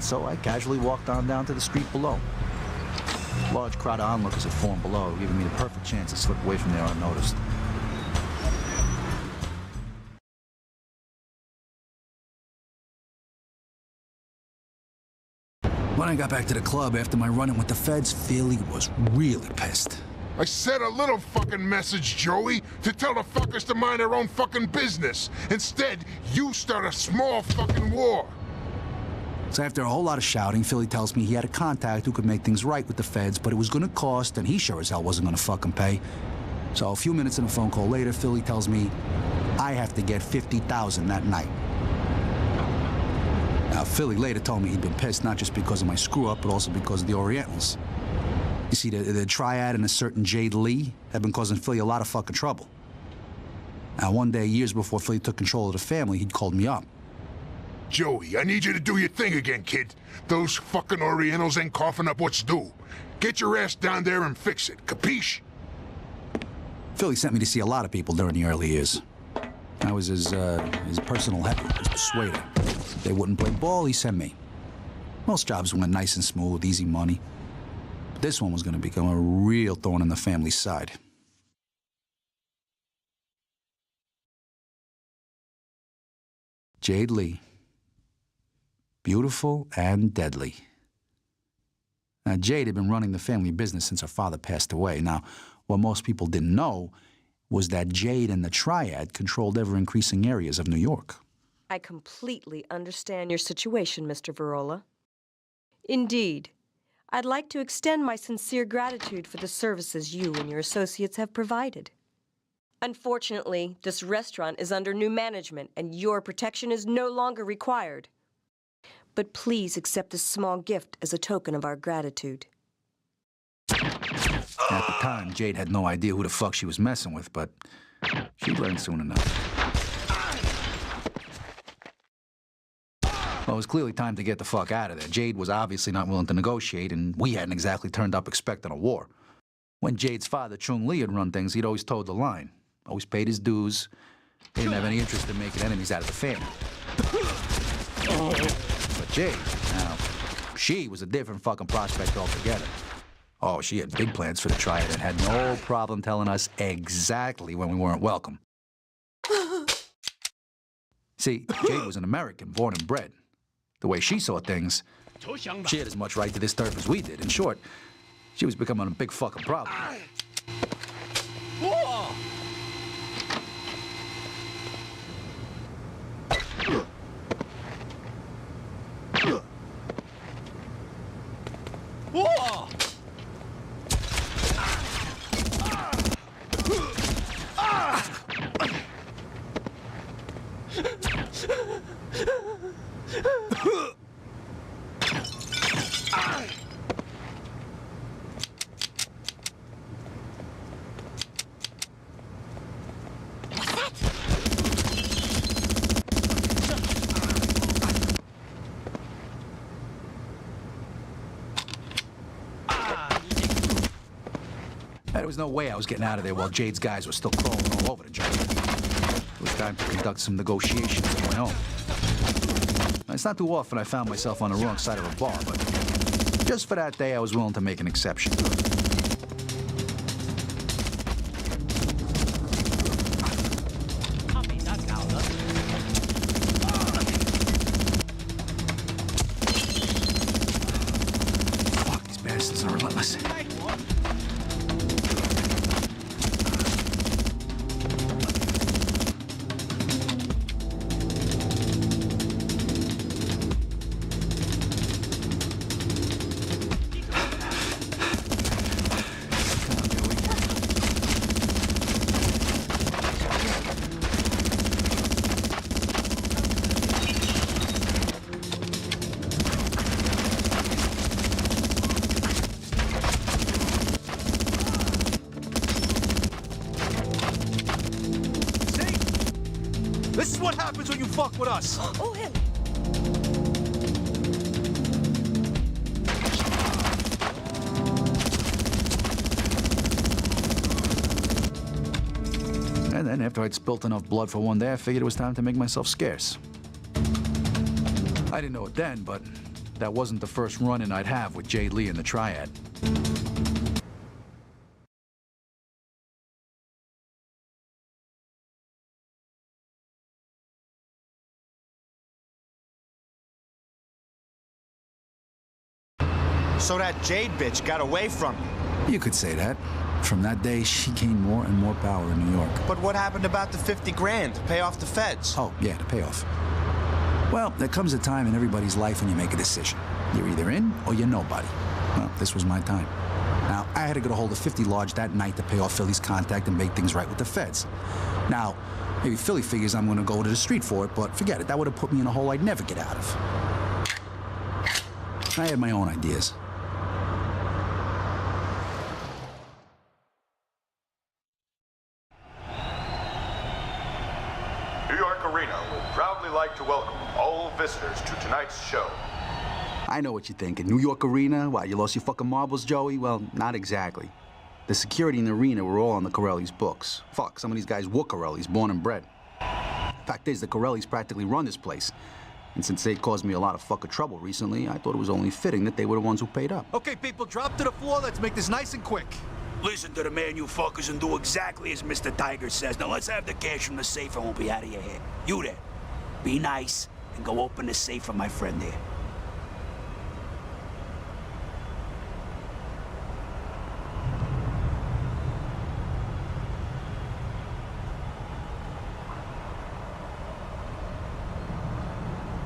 So I casually walked on down to the street below. A large crowd of onlookers had formed below, giving me the perfect chance to slip away from there unnoticed. When I got back to the club after my run-in with the feds, Philly was really pissed. I said a little fucking message, Joey, to tell the fuckers to mind their own fucking business. Instead, you start a small fucking war. So after a whole lot of shouting, Philly tells me he had a contact who could make things right with the feds, but it was gonna cost, and he sure as hell wasn't gonna fucking pay. So a few minutes in a phone call later, Philly tells me I have to get $50,000 that night. Now, Philly later told me he'd been pissed not just because of my screw-up, but also because of the Orientals. You see, the Triad and a certain Jade Lee have been causing Philly a lot of fucking trouble. Now, one day, years before Philly took control of the family, he'd called me up. Joey, I need you to do your thing again, kid. Those fucking Orientals ain't coughing up what's due. Get your ass down there and fix it, capiche? Philly sent me to see a lot of people during the early years. I was his personal helper, his persuader. If they wouldn't play ball, he sent me. Most jobs went nice and smooth, easy money. But this one was going to become a real thorn in the family's side. Jade Lee. Beautiful and deadly. Now, Jade had been running the family business since her father passed away. Now, what most people didn't know was that Jade and the Triad controlled ever-increasing areas of New York. I completely understand your situation, Mr. Virola. Indeed, I'd like to extend my sincere gratitude for the services you and your associates have provided. Unfortunately, this restaurant is under new management, and your protection is no longer required. But please accept this small gift as a token of our gratitude. At the time, Jade had no idea who the fuck she was messing with, but she'd learn soon enough. Well, it was clearly time to get the fuck out of there. Jade was obviously not willing to negotiate, and we hadn't exactly turned up expecting a war. When Jade's father, Chung Lee, had run things, he'd always toed the line. Always paid his dues. He didn't have any interest in making enemies out of the family. But Jade, now, she was a different fucking prospect altogether. Oh, she had big plans for the Triad and had no problem telling us exactly when we weren't welcome. See, Jade was an American, born and bred. The way she saw things, she had as much right to this turf as we did. In short, she was becoming a big fucking problem. Whoa! Whoa! There was no way I was getting out of there while Jade's guys were still crawling all over the joint. It was time to conduct some negotiations on my own. It's not too often I found myself on the wrong side of a bar, but just for that day, I was willing to make an exception. Fuck, these bastards are relentless. This is what happens when you fuck with us. Oh, him. And then, after I'd spilt enough blood for one day, I figured it was time to make myself scarce. I didn't know it then, but that wasn't the first run-in I'd have with Jade Lee and the Triad. So that Jade bitch got away from you. You could say that. From that day, she gained more and more power in New York. But what happened about the 50 grand to pay off the feds? Oh, yeah, the payoff. Well, there comes a time in everybody's life when you make a decision. You're either in or you're nobody. Well, this was my time. Now, I had to get a hold of 50 Large that night to pay off Philly's contact and make things right with the feds. Now, maybe Philly figures I'm gonna go to the street for it, but forget it. That would have put me in a hole I'd never get out of. I had my own ideas. New York Arena would proudly like to welcome all visitors to tonight's show. I know what you're thinking. New York Arena? Why, you lost your fucking marbles, Joey? Well, not exactly. The security in the arena were all on the Corelli's books. Fuck, some of these guys were Corelli's, born and bred. Fact is, the Corellis practically run this place. And since they caused me a lot of fucking trouble recently, I thought it was only fitting that they were the ones who paid up. Okay, people, drop to the floor. Let's make this nice and quick. Listen to the man, you fuckers, and do exactly as Mr. Tiger says. Now let's have the cash from the safe and we'll be out of your head. You there, be nice and go open the safe for my friend there.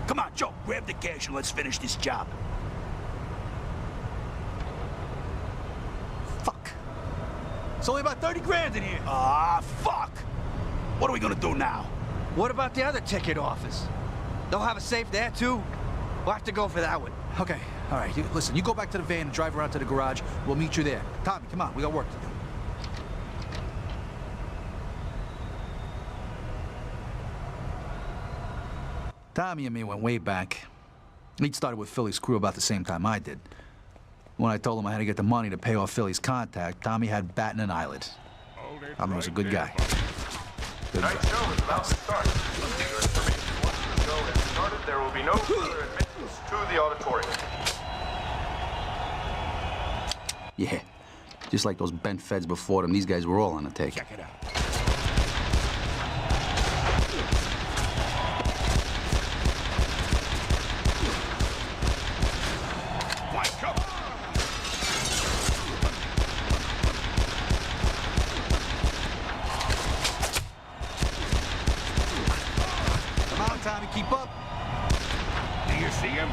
Come on, Joe, grab the cash and let's finish this job. Fuck. It's only about 30 grand in here. Ah, fuck! What are we gonna do now? What about the other ticket office? They'll have a safe there, too? We'll have to go for that one. Okay, all right. Listen, you go back to the van and drive around to the garage. We'll meet you there. Tommy, come on. We got work to do. Tommy and me went way back. He'd started with Philly's crew about the same time I did. When I told him I had to get the money to pay off Philly's contact, Tommy had batting an eyelid. Tommy was a good guy. Good guy. Tonight's show is about to start. Your information once the show has started, there will be no further admittance to the auditorium. Yeah, just like those bent feds before them, these guys were all on the take. Check it out. Fine, come on. Come on, Tommy, keep up. Do you see him?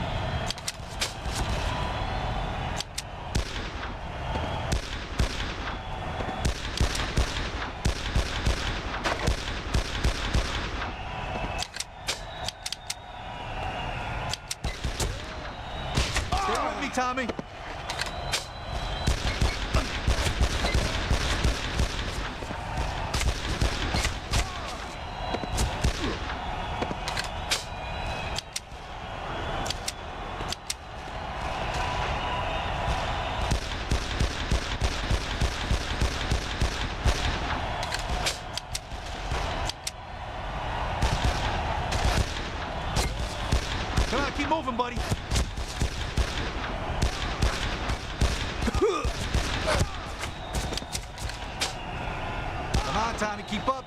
Stay with me, Tommy. Come on, keep moving, buddy. Come on, Tommy, keep up.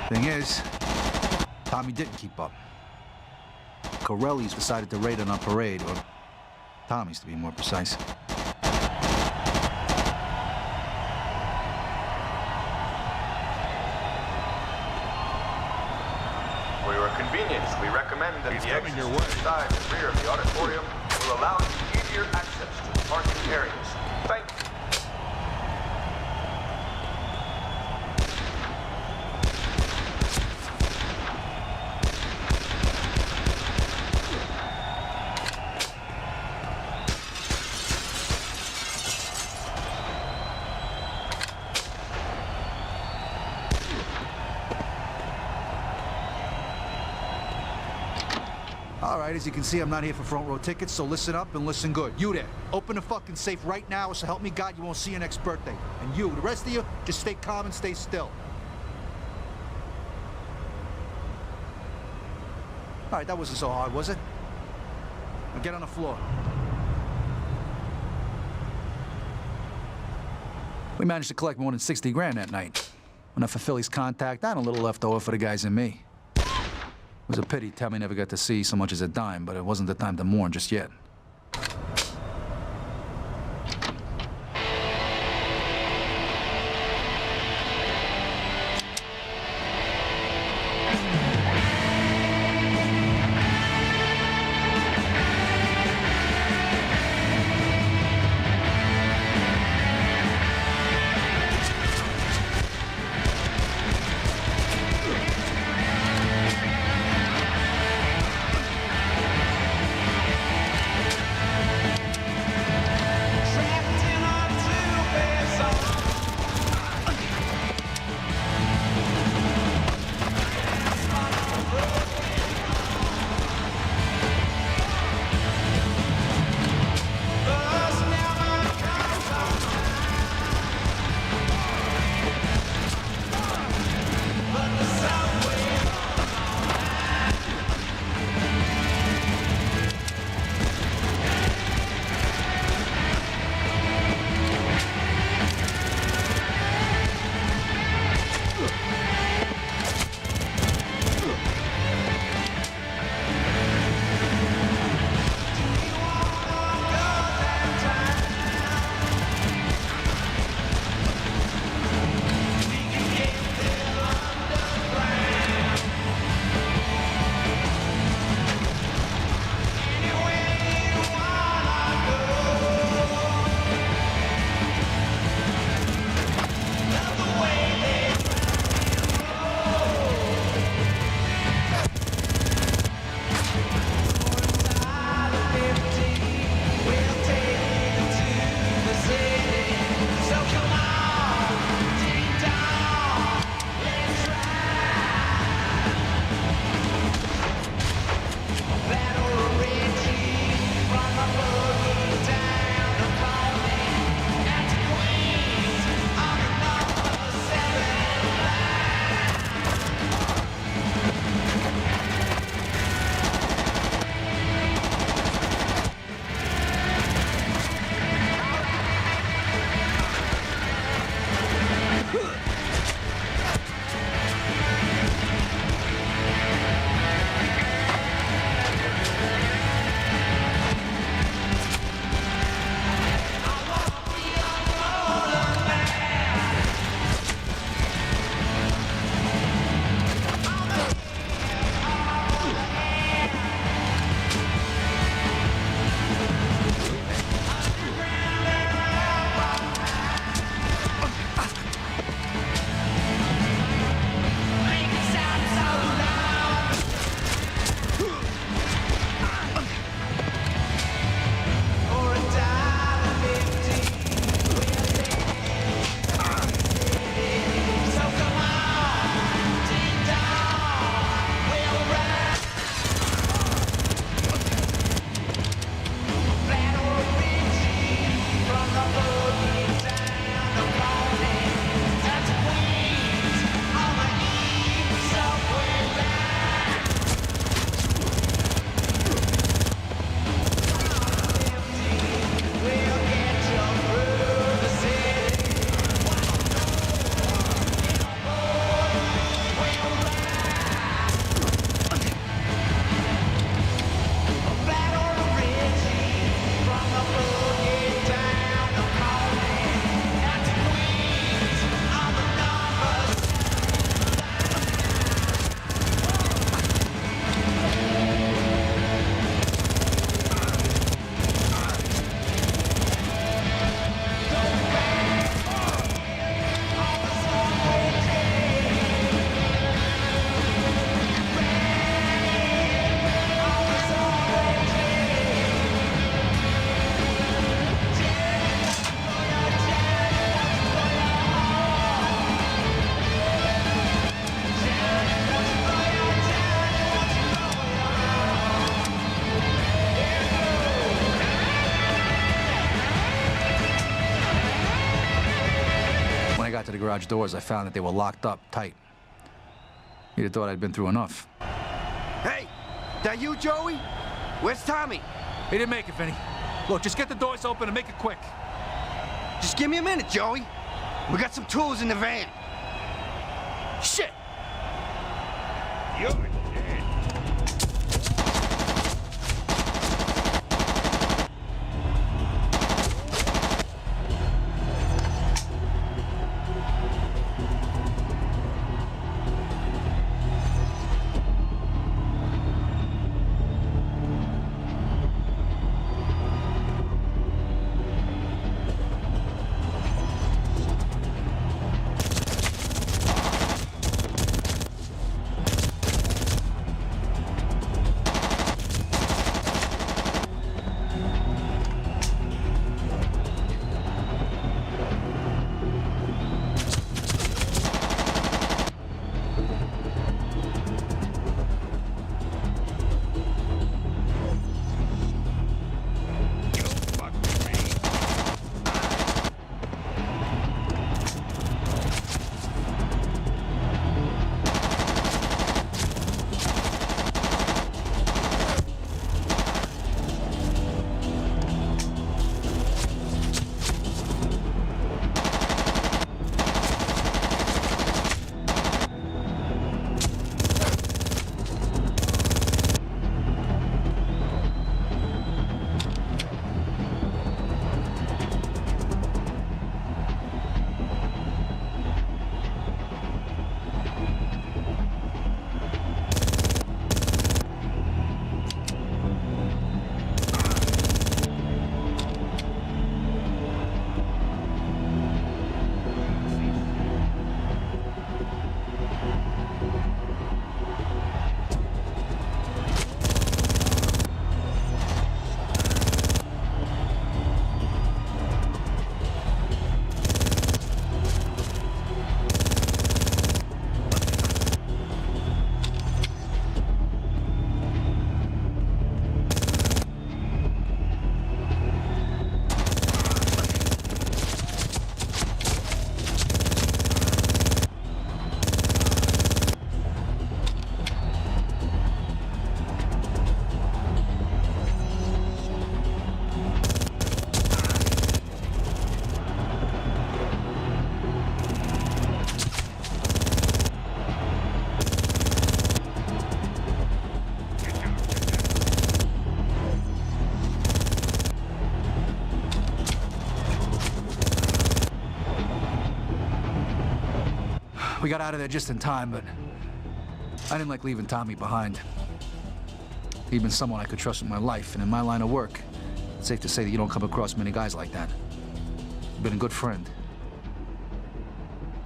Thing is, Tommy didn't keep up. Corelli's decided to raid on our parade, or Tommy's to be more precise. For your convenience, we recommend that He's the coming exits your to way. the side and rear of the auditorium will allow you easier access to the parking areas. Thank you. All right, as you can see, I'm not here for front row tickets, so listen up and listen good. You there, open the fucking safe right now, so help me God you won't see your next birthday. And you, the rest of you, just stay calm and stay still. All right, that wasn't so hard, was it? Now get on the floor. We managed to collect more than 60 grand that night. Enough for Philly's contact and a little left over for the guys and me. It was a pity Tommy never got to see so much as a dime, but it wasn't the time to mourn just yet. to the garage doors, I found that they were locked up tight. You'd have thought I'd been through enough. Hey, that you, Joey? Where's Tommy? He didn't make it, Vinny. Look, just get the doors open and make it quick. Just give me a minute, Joey. We got some tools in the van. Shit! You're dead. We got out of there just in time, but I didn't like leaving Tommy behind. He'd been someone I could trust with my life, and in my line of work, it's safe to say that you don't come across many guys like that. He'd been a good friend.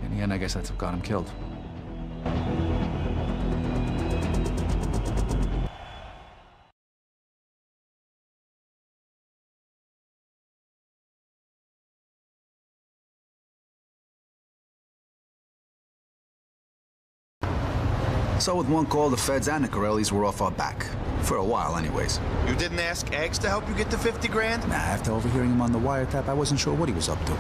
In the end, I guess that's what got him killed. So with one call, the feds and the Corellis were off our back. For a while, anyways. You didn't ask Eggs to help you get the 50 grand? Nah, after overhearing him on the wiretap, I wasn't sure what he was up to.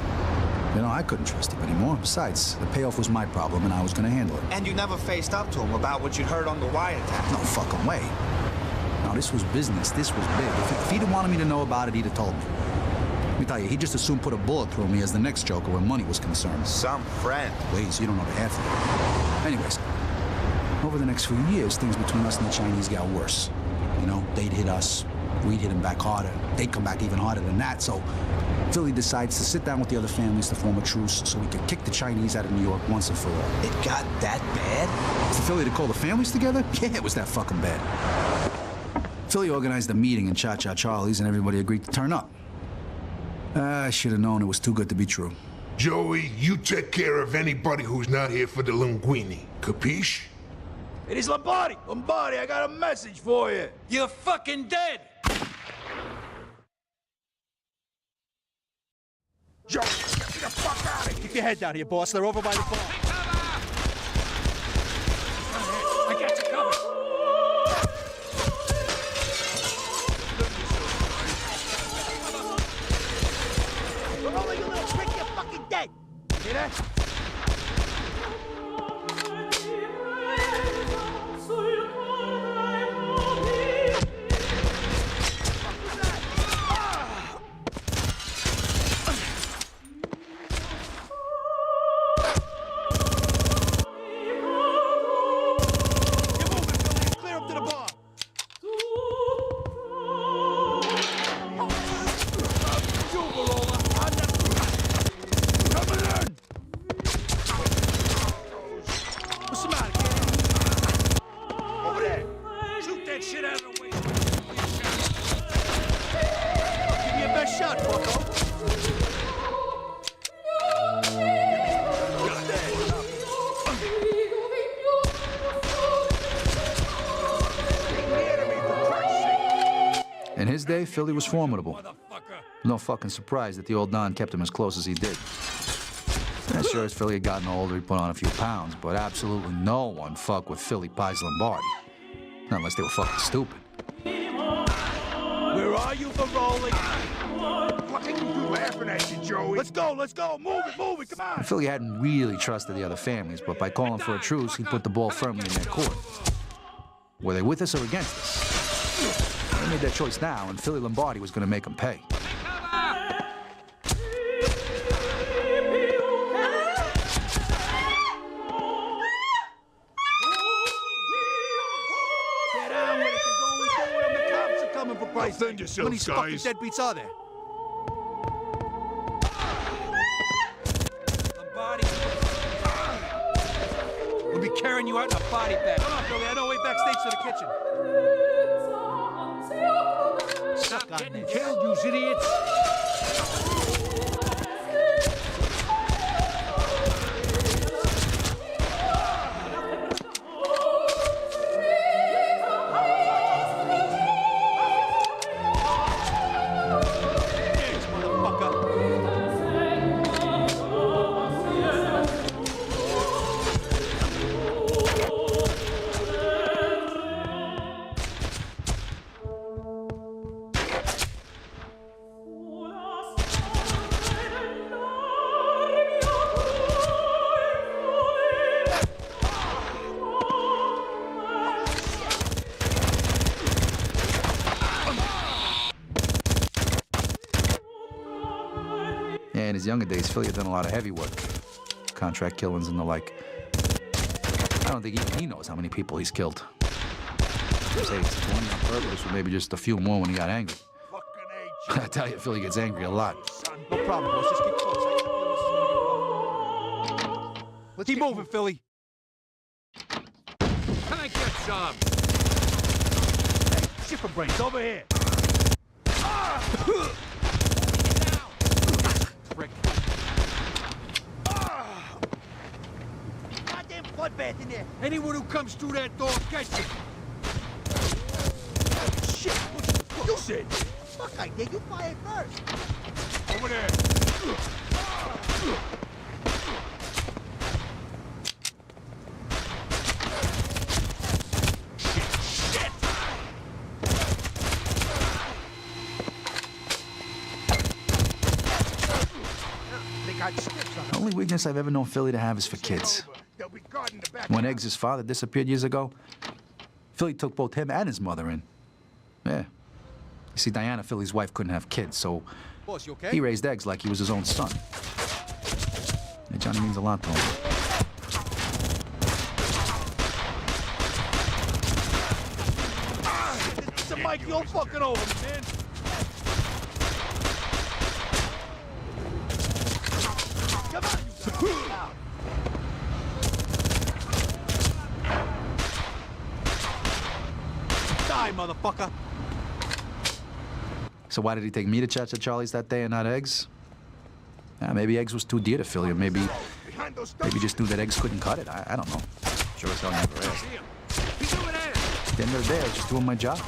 You know, I couldn't trust him anymore. Besides, the payoff was my problem, and I was gonna handle it. And you never faced up to him about what you'd heard on the wiretap? No fucking way. No, this was business. This was big. If he'd have wanted me to know about it, he'd have told me. Let me tell you, he just as soon put a bullet through me as the next Joker when money was concerned. Some friend. Please, you don't know the half of it. Anyways, over the next few years, things between us and the Chinese got worse. You know, they'd hit us, we'd hit them back harder. They'd come back even harder than that, so Philly decides to sit down with the other families to form a truce so we could kick the Chinese out of New York once and for all. It got that bad? For Philly to call the families together? Yeah, it was that fucking bad. Philly organized a meeting in Cha-Cha Charlie's and everybody agreed to turn up. I should have known it was too good to be true. Joey, you take care of anybody who's not here for the linguine. Capiche? It is Lombardi! Lombardi, I got a message for you! You're fucking dead! Joey, get me the fuck out of here! Keep your head down here, boss. They're over by the bar. I got you covered! Oh, you little prick, you're fucking dead! Hear that? In his day, Philly was formidable. No fucking surprise that the old Don kept him as close as he did. Yeah, sure, as Philly had gotten older, he put on a few pounds, but absolutely no one fucked with Philly Pies Lombardi. Not unless they were fucking stupid. Where are you, Veroli? What are you laughing at you, Joey? Let's go, move it, come on! Philly hadn't really trusted the other families, but by calling for a truce, he put the ball firmly in their court. Were they with us or against us? They made their choice now, and Philly Lombardi was going to make them pay. Get on with it, there's only 4 of them. The cops are coming for Christ's sake. Defend yourselves, How many fucking guys. deadbeats are there? Lombardi. We'll be carrying you out in a body bag. Come on, Billy, I know way backstage to the kitchen. Stop getting killed, you idiots! Thanks, motherfucker. Yeah, in his younger days, Philly had done a lot of heavy work. Contract killings and the like. I don't think even he knows how many people he's killed. Say it's 20 on purpose, or maybe just a few more when he got angry. I tell you, Philly gets angry a lot. No problem, boss. Just keep close. I feel this is gonna get rough. Let's keep moving, Philly. Can I get some? Hey, shifter brains, over here. Frick. Goddamn bloodbath in there. Anyone who comes through that door gets it. Shit, what you said? Fuck, I did. You fired first. Over there. They got strips on The only weakness I've ever known Philly to have is for kids. They'll be guarding the back. When Eggs' father disappeared years ago, Philly took both him and his mother in. Yeah. You see, Diana, Philly's wife, couldn't have kids, so Boss, you okay? he raised Eggs like he was his own son. And Johnny means a lot to him. It's a Mike, you're fucking over me, man. Come on, you out. Die, motherfucker. So why did he take me to church at Charlie's that day and not Eggs? Maybe Eggs was too dear to Philly, or maybe just knew that Eggs couldn't cut it. I don't know. Sure as hell never asked. He's over there. At the end of the day, I was just doing my job.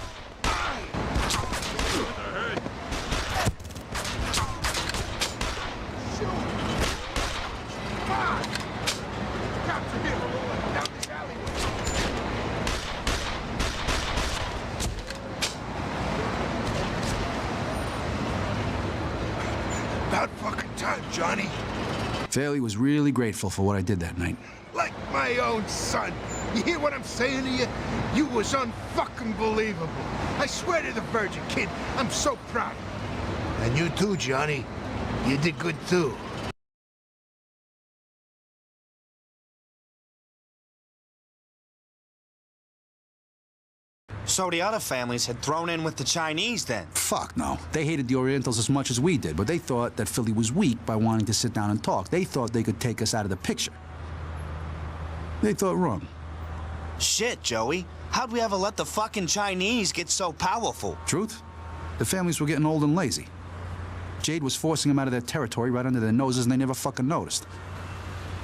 About fucking time, Johnny. Philly was really grateful for what I did that night. Like my own son. You hear what I'm saying to you? You was unfucking believable. I swear to the Virgin, kid, I'm so proud. And you too, Johnny. You did good too. So the other families had thrown in with the Chinese then? Fuck no. They hated the Orientals as much as we did, but they thought that Philly was weak by wanting to sit down and talk. They thought they could take us out of the picture. They thought wrong. Shit, Joey. How'd we ever let the fucking Chinese get so powerful? Truth? The families were getting old and lazy. Jade was forcing them out of their territory right under their noses, and they never fucking noticed.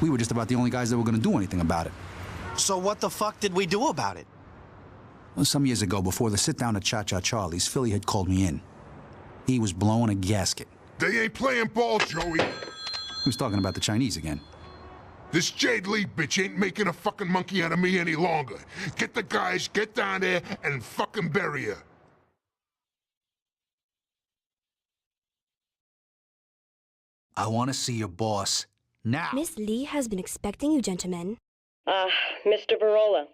We were just about the only guys that were gonna do anything about it. So what the fuck did we do about it? Well, some years ago, before the sit-down at Cha-Cha Charlie's, Philly had called me in. He was blowing a gasket. They ain't playing ball, Joey. He was talking about the Chinese again. This Jade Lee bitch ain't making a fucking monkey out of me any longer. Get the guys, get down there, and fucking bury her. I want to see your boss now. Miss Lee has been expecting you, gentlemen. Mr. Virola,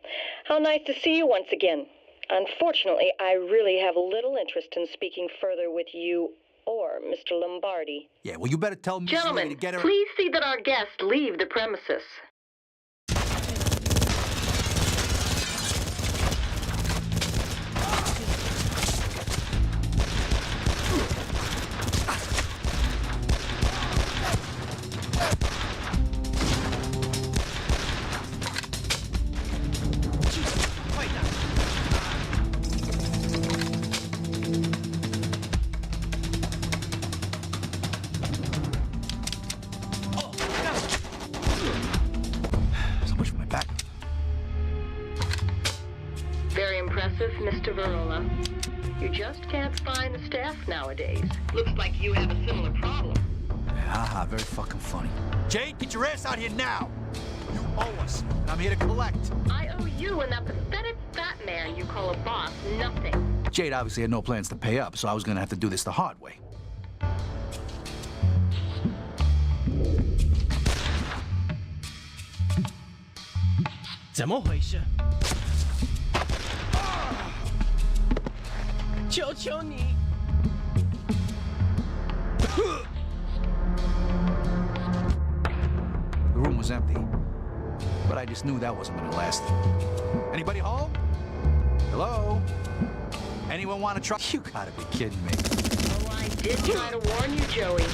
how nice to see you once again. Unfortunately, I really have little interest in speaking further with you or Mr. Lombardi. Yeah, well, you better tell Miss Lee to get her... please see that our guests leave the premises. Very impressive, Mr. Virola. You just can't find the staff nowadays. Looks like you have a similar problem. Haha, very fucking funny. Jade, get your ass out here now! You owe us, and I'm here to collect. I owe you and that pathetic fat man you call a boss nothing. Jade obviously had no plans to pay up, so I was gonna have to do this the hard way. The room was empty, but I just knew that wasn't gonna last. Anybody home? Hello? Anyone want to try? You gotta be kidding me. Oh, I did try to warn you, Joey.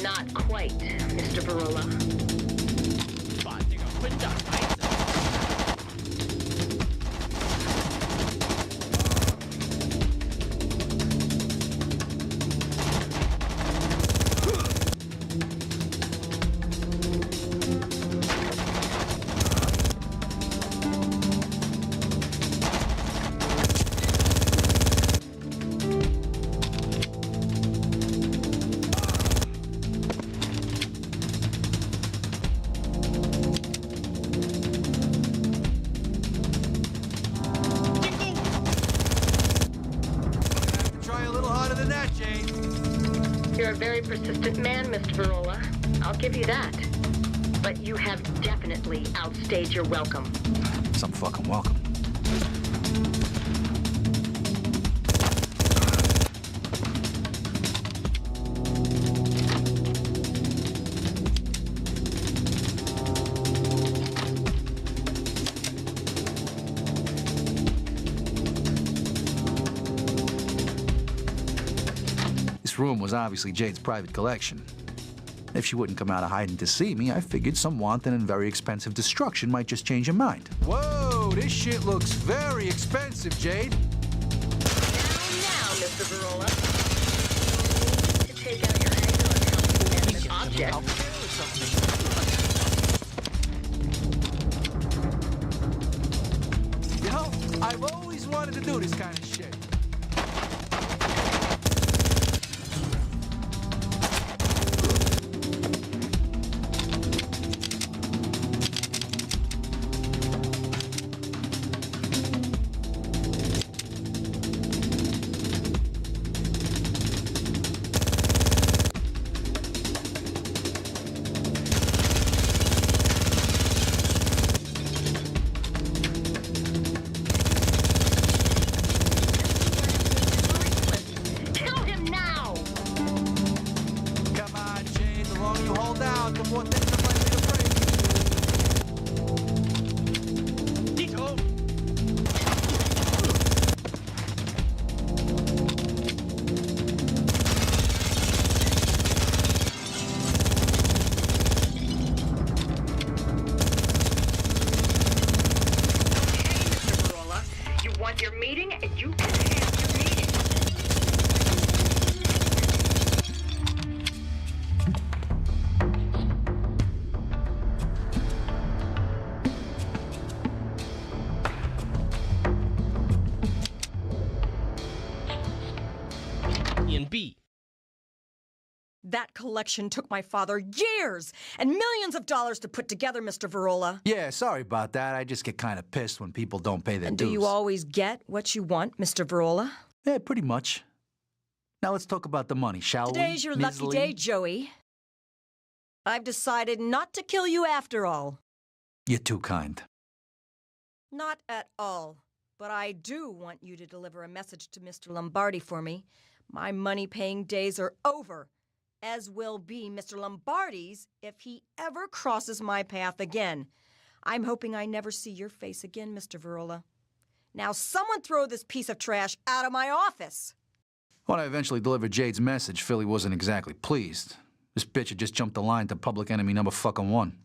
Not quite, Mr. Virola. You're a very persistent man, Mr. Virola. I'll give you that. But you have definitely outstayed your welcome. Some fucking welcome. This room was obviously Jade's private collection. If she wouldn't come out of hiding to see me, I figured some wanton and very expensive destruction might just change her mind. Whoa, this shit looks very expensive, Jade. Now, Mr. Virola. To take out your anger on object. You know, I've always wanted to do this kind of shit. meeting, and you can have your meeting. And B. That collection took my father years and millions of dollars to put together, Mr. Virola. Yeah, sorry about that. I just get kind of pissed when people don't pay their And dues. do you always get what you want, Mr. Virola? Yeah, pretty much. Now let's talk about the money, shall we? Today's your Ms. lucky Lee? day, Joey. I've decided not to kill you after all. You're too kind. Not at all. But I do want you to deliver a message to Mr. Lombardi for me. My money-paying days are over, as will be Mr. Lombardi's if he ever crosses my path again. I'm hoping I never see your face again, Mr. Virola. Now someone throw this piece of trash out of my office. When I eventually delivered Jade's message, Philly wasn't exactly pleased. This bitch had just jumped the line to public enemy number fucking 1.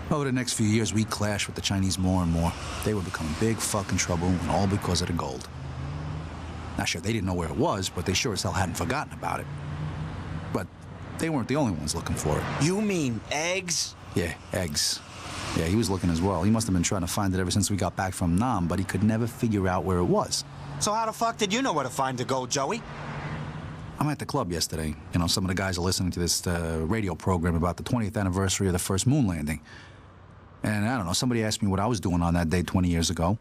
Over the next few years, we clashed with the Chinese more and more. They were becoming big fucking trouble, and all because of the gold. Now, sure, they didn't know where it was, but they sure as hell hadn't forgotten about it. But they weren't the only ones looking for it. You mean eggs? Yeah, eggs. Yeah, he was looking as well. He must have been trying to find it ever since we got back from Nam, but he could never figure out where it was. So how the fuck did you know where to find the gold, Joey? I'm at the club yesterday. You know, some of the guys are listening to this radio program about the 20th anniversary of the first moon landing. And I don't know, somebody asked me what I was doing on that day 20 years ago.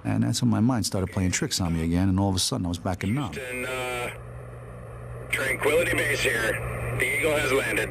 And that's when my mind started playing tricks on me again, and all of a sudden I was back in Nam. Tranquility Base here. The Eagle has landed.